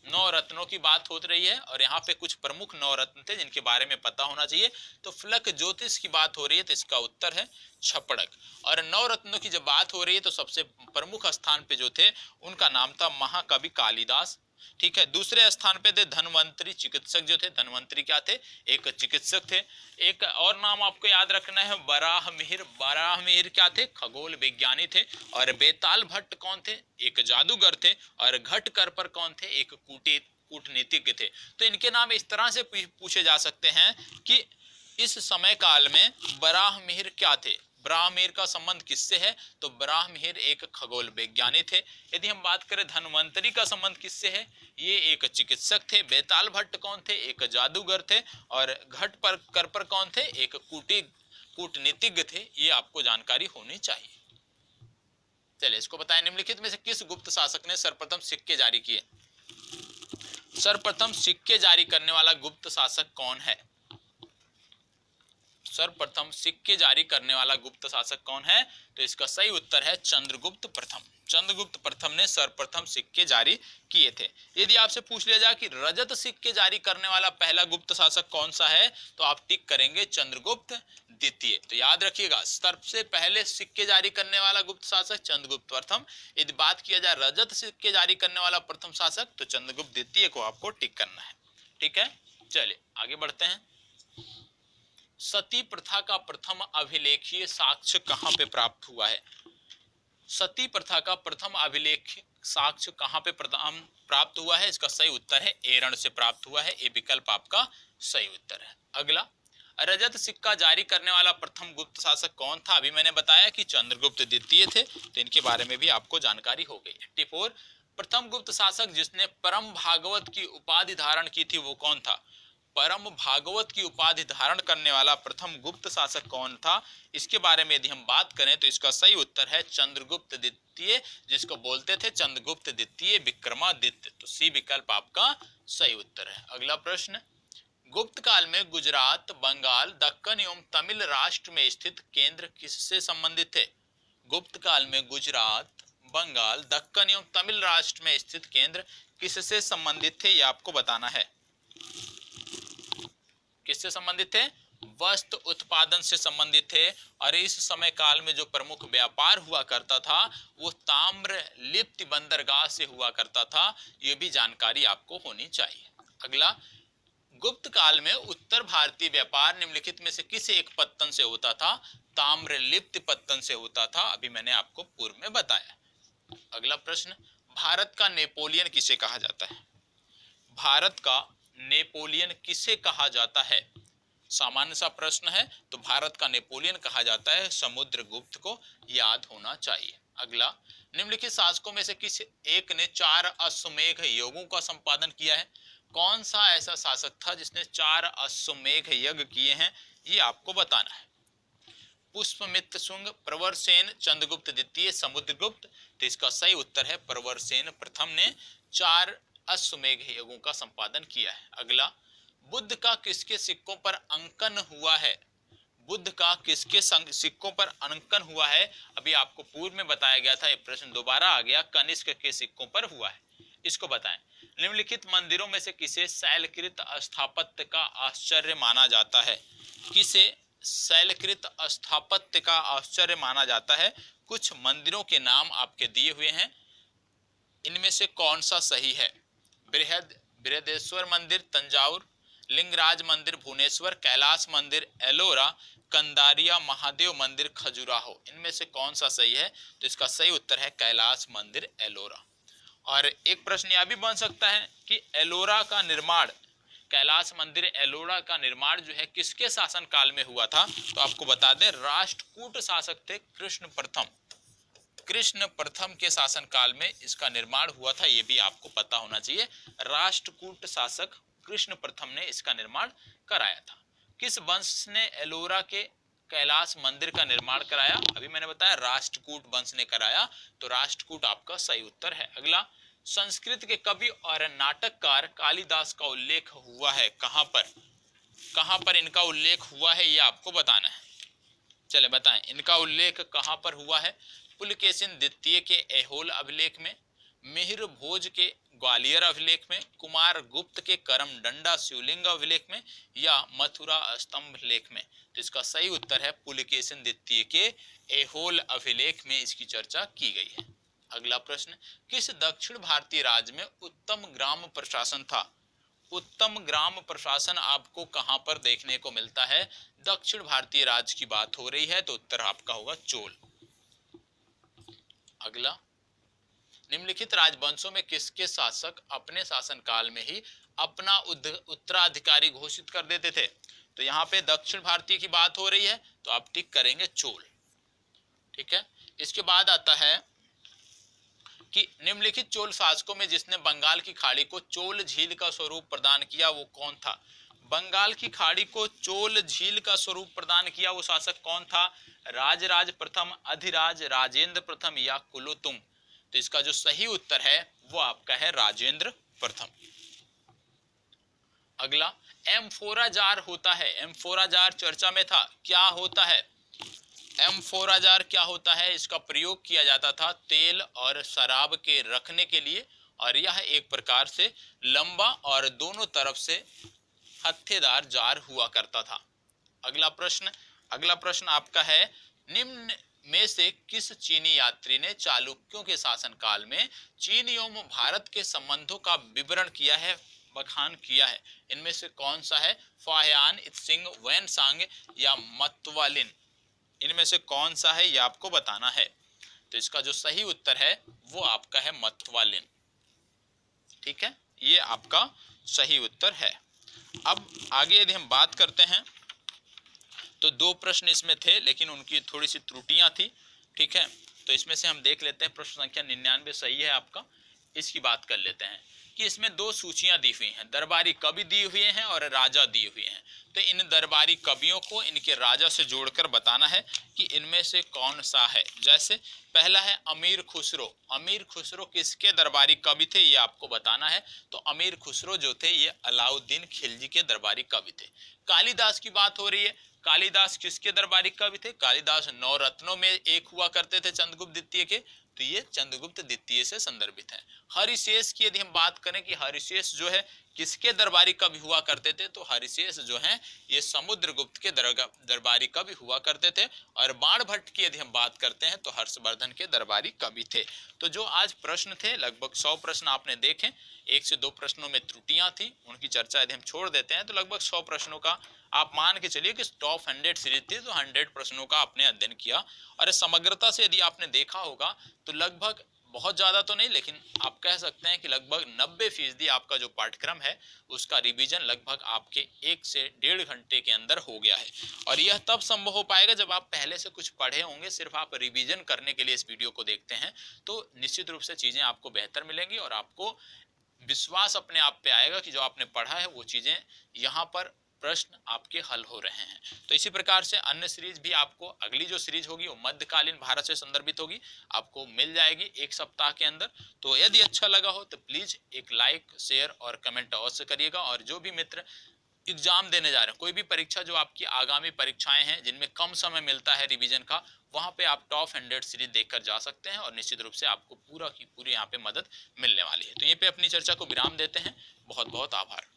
[SPEAKER 1] 9 रत्नों की बात हो रही है और यहाँ पे कुछ प्रमुख 9 रत्न थे जिनके बारे में पता होना चाहिए। तो फलक ज्योतिष की बात हो रही है, तो इसका उत्तर है छपड़क। और 9 रत्नों की जब बात हो रही है तो सबसे प्रमुख स्थान पे जो थे उनका नाम था महाकवि कालिदास। ठीक है, दूसरे स्थान पे थे धन्वंतरी चिकित्सक जो थे। धन्वंतरी क्या थे? एक चिकित्सक थे। एक और नाम आपको याद रखना है बराहमिहिर। बराहमिहिर क्या थे? खगोल विज्ञानी थे। और बेताल भट्ट कौन थे? एक जादूगर थे। और घटकर पर कौन थे? एक कूटनीतिज्ञ थे। तो इनके नाम इस तरह से पूछे जा सकते हैं कि इस समय काल में बराहमिहिर क्या थे? बराहमिहिर का संबंध किससे है? तो बराहमिहिर एक खगोल विज्ञानी थे। यदि हम बात करें धन्वंतरी का संबंध किससे है? ये एक चिकित्सक थे। बेताल भट्ट कौन थे? एक जादूगर थे। और घट पर कर पर कौन थे? एक कूटनीतिज्ञ थे। ये आपको जानकारी होनी चाहिए। चलिए इसको बताएं, निम्नलिखित में से किस गुप्त शासक ने सर्वप्रथम सिक्के जारी किए? सर्वप्रथम सिक्के जारी करने वाला गुप्त शासक कौन है? सर्वप्रथम सिक्के जारी करने वाला गुप्त शासक कौन है? तो इसका सही उत्तर है चंद्रगुप्त प्रथम। चंद्रगुप्त प्रथम ने सर्वप्रथम सिक्के जारी किए थे। यदि आपसे पूछ लिया जाए कि रजत सिक्के जारी करने वाला पहला गुप्त शासक कौन सा है, तो आप टिक करेंगे चंद्रगुप्त द्वितीय। तो याद रखिएगा, सबसे पहले सिक्के जारी करने वाला गुप्त शासक चंद्रगुप्त प्रथम। यदि बात किया जाए रजत सिक्के जारी करने वाला प्रथम शासक तो चंद्रगुप्त द्वितीय को आपको टिक करना है। ठीक है, चलिए आगे बढ़ते हैं। सती प्रथा का प्रथम अभिलेखीय साक्ष्य कहां पे प्राप्त हुआ है? सती प्रथा का प्रथम अभिलेख साक्ष्य कहां पे प्राप्त हुआ है? इसका सही उत्तर है एरण से प्राप्त हुआ है। ये विकल्प आपका सही उत्तर है। अगला, रजत सिक्का जारी करने वाला प्रथम गुप्त शासक कौन था? अभी मैंने बताया कि चंद्रगुप्त द्वितीय थे, तो इनके बारे में भी आपको जानकारी हो गई। 84, प्रथम गुप्त शासक जिसने परम भागवत की उपाधि धारण की थी वो कौन था? परम भागवत की उपाधि धारण करने वाला प्रथम गुप्त शासक कौन था? इसके बारे में यदि हम बात करें तो इसका सही उत्तर है चंद्रगुप्त द्वितीय, जिसको बोलते थे चंद्रगुप्त द्वितीय विक्रमादित्य। तो सी विकल्प आपका सही उत्तर है। अगला प्रश्न, गुप्त काल में गुजरात, बंगाल, दक्कन एवं तमिल राष्ट्र में स्थित केंद्र किससे संबंधित थे? गुप्त काल में गुजरात, बंगाल, दक्कन एवं तमिल राष्ट्र में स्थित केंद्र किससे संबंधित थे? ये आपको बताना है। किससे संबंधित थे? वस्त्र उत्पादन से संबंधित थे। और इस समय काल में जो प्रमुख व्यापार हुआ करता था वो ताम्र लिप्ति बंदरगाह से हुआ करता था। ये भी जानकारी आपको होनी चाहिए। अगला, गुप्त काल में उत्तर भारतीय व्यापार निम्नलिखित में से किस एक पत्तन से होता था? ताम्रलिप्त पत्तन से होता था। अभी मैंने आपको पूर्व में बताया। अगला प्रश्न, भारत का नेपोलियन किसे कहा जाता है? भारत का नेपोलियन किसे कहा जाता है? सामान्य सा प्रश्न है, तो भारत का नेपोलियन कहा जाता है समुद्रगुप्त को, याद होना चाहिए। अगला, निम्नलिखित शासकों में से किस एक ने 4 अश्वमेध योगों का संपादन किया है? कौन सा ऐसा शासक था जिसने 4 अश्वमेध यज्ञ किए हैं? ये आपको बताना है। पुष्पमित्र शुंग, प्रवरसेन, चंद्रगुप्त द्वितीय, समुद्रगुप्त। तो इसका सही उत्तर है प्रवरसेन प्रथम ने 4 अश्वमेध यज्ञों का संपादन किया है। अगला, बुद्ध का किसके सिक्कों पर अंकन हुआ है? बुद्ध का किसके सिक्कों पर अंकन हुआ है? अभी आपको पूर्व में बताया गया था, ये प्रश्न दोबारा आ गया, कनिष्क के सिक्कों पर हुआ है। इसको बताएं। निम्नलिखित मंदिरों में से किसे शैलकृत स्थापत्य का आश्चर्य माना जाता है? किसे शैलकृत स्थापत्य का आश्चर्य माना जाता है? कुछ मंदिरों के नाम आपके दिए हुए हैं, इनमें से कौन सा सही है? बृहदेश्वर मंदिर तंजावुर, लिंगराज मंदिर भुवनेश्वर, कैलाश मंदिर एलोरा, कंदारिया महादेव मंदिर खजुराहो। इनमें से कौन सा सही है? तो इसका सही उत्तर है कैलाश मंदिर एलोरा। और एक प्रश्न यह भी बन सकता है कि एलोरा का निर्माण, कैलाश मंदिर एलोरा का निर्माण जो है किसके शासन काल में हुआ था? तो आपको बता दें, राष्ट्रकूट शासक थे कृष्ण प्रथम। कृष्ण प्रथम के शासन काल में इसका निर्माण हुआ था, ये भी आपको पता होना चाहिए। राष्ट्रकूट शासक कृष्ण प्रथम ने इसका निर्माण कराया था। किस वंश ने एलोरा के कैलाश मंदिर का निर्माण कराया? अभी मैंने बताया राष्ट्रकूट वंश ने कराया, तो राष्ट्रकूट आपका सही उत्तर है। अगला, संस्कृत के कवि और नाटककार कालिदास का उल्लेख हुआ है कहां पर? कहां पर इनका उल्लेख हुआ है ये आपको बताना है। चले बताएं, इनका उल्लेख कहां पर हुआ है? पुलकेशिन द्वितीय के ऐहोल अभिलेख में, मिहिर भोज के ग्वालियर अभिलेख में, कुमार गुप्त के करमडंडा शिवलिंग अभिलेख में, या मथुरा स्तंभ लेख में? तो इसका सही उत्तर है पुलकेशिन द्वितीय के ऐहोल अभिलेख में इसकी चर्चा की गई है। अगला प्रश्न, किस दक्षिण भारतीय राज्य में उत्तम ग्राम प्रशासन था? उत्तम ग्राम प्रशासन आपको कहां पर देखने को मिलता है? दक्षिण भारतीय राज्य की बात हो रही है, तो उत्तर आपका होगा चोल। अगला, निम्नलिखित राजवंशों में किसके शासक अपने शासन काल में ही अपना उत्तराधिकारी घोषित कर देते थे? तो यहाँ पे दक्षिण भारतीय की बात हो रही है, तो आप टिक करेंगे चोल। ठीक है, इसके बाद आता है कि निम्नलिखित चोल शासकों में जिसने बंगाल की खाड़ी को चोल झील का स्वरूप प्रदान किया वो कौन था? बंगाल की खाड़ी को चोल झील का स्वरूप प्रदान किया वो शासक कौन था? राजराज प्रथम, अधिराज, राजेंद्र प्रथम या कुलोतुंग? तो इसका जो सही उत्तर है वो आपका है राजेंद्र प्रथम। अगला, एम्फोरा जार होता है, एम्फोरा जार चर्चा में था, क्या होता है? एम्फोरा जार क्या होता है? इसका प्रयोग किया जाता था तेल और शराब के रखने के लिए, और यह एक प्रकार से लंबा और दोनों तरफ से हत्थेदार जार हुआ करता था। अगला प्रश्न, अगला प्रश्न आपका है, निम्न में से किस चीनी यात्री ने चालुक्यों के शासनकाल में चीन एवं भारत के संबंधों का विवरण किया है, बखान किया है? इनमें से कौन सा है? फाहियान, इत्सिंग, वैनसांग या मतवालिन? इनमें से कौन सा है ये आपको बताना है। तो इसका जो सही उत्तर है वो आपका है मतवालिन। ठीक है, ये आपका सही उत्तर है। अब आगे यदि हम बात करते हैं तो दो प्रश्न इसमें थे लेकिन उनकी थोड़ी सी त्रुटियां थी। ठीक है, तो इसमें से हम देख लेते हैं। प्रश्न संख्या 99 सही है आपका। इसकी बात कर लेते हैं कि इसमें दो सूचियां दी हुई हैं, दरबारी कवि दिए हुए हैं और राजा दिए हुए हैं। तो इन दरबारी कवियों को इनके राजा से जोड़कर बताना है कि इनमें से कौन सा है। जैसे पहला है अमीर खुसरो। अमीर खुसरो किसके दरबारी कवि थे ये आपको बताना है। तो अमीर खुसरो जो थे ये अलाउद्दीन खिलजी के दरबारी कवि थे। कालिदास की बात हो रही है। कालिदास किसके दरबारी कवि थे? कालिदास नवरत्नों में एक हुआ करते थे चंद्रगुप्त द्वितीय के, तो ये चंद्रगुप्त द्वितीय से संदर्भित है। हरिशेष की यदि हम बात करें कि हरिशेष जो है किसके दरबारी कवि हुआ करते थे, तो हरिशेष जो है ये समुद्रगुप्त के दरबारी कवि हुआ करते थे। और बाणभट्ट की यदि हम बात करते हैं तो हर्षवर्धन के दरबारी कवि थे। तो जो आज प्रश्न थे लगभग 100 प्रश्न आपने देखे। 1 से 2 प्रश्नों में त्रुटियां थी, उनकी चर्चा यदि हम छोड़ देते हैं तो लगभग 100 प्रश्नों का आप मान के चलिए कि टॉप 100 सीरीज थी, तो 100 प्रश्नों का आपने अध्ययन किया। और समग्रता से यदि आपने देखा होगा तो लगभग, बहुत ज्यादा तो नहीं लेकिन आप कह सकते हैं कि लगभग 90% आपका जो पाठ्यक्रम है उसका रिवीजन लगभग आपके 1 से 1.5 घंटे के अंदर हो गया है। और यह तब संभव हो पाएगा जब आप पहले से कुछ पढ़े होंगे। सिर्फ आप रिवीजन करने के लिए इस वीडियो को देखते हैं तो निश्चित रूप से चीजें आपको बेहतर मिलेंगी और आपको विश्वास अपने आप पे आएगा कि जो आपने पढ़ा है वो चीजें यहाँ पर प्रश्न आपके हल हो रहे हैं। तो इसी प्रकार से अन्य सीरीज भी आपको, अगली जो सीरीज होगी वो मध्यकालीन भारत से संदर्भित होगी, आपको मिल जाएगी 1 सप्ताह के अंदर। तो यदि अच्छा लगा हो तो प्लीज एक लाइक, शेयर और कमेंट अवश्य करिएगा। और जो भी मित्र एग्जाम देने जा रहे हैं, कोई भी परीक्षा जो आपकी आगामी परीक्षाएं हैं जिनमें कम समय मिलता है रिवीजन का, वहां पे आप टॉप 100 सीरीज देखकर जा सकते हैं और निश्चित रूप से आपको पूरा की पूरी यहाँ पे मदद मिलने वाली है। तो यहीं पे अपनी चर्चा को विराम देते हैं। बहुत बहुत आभार।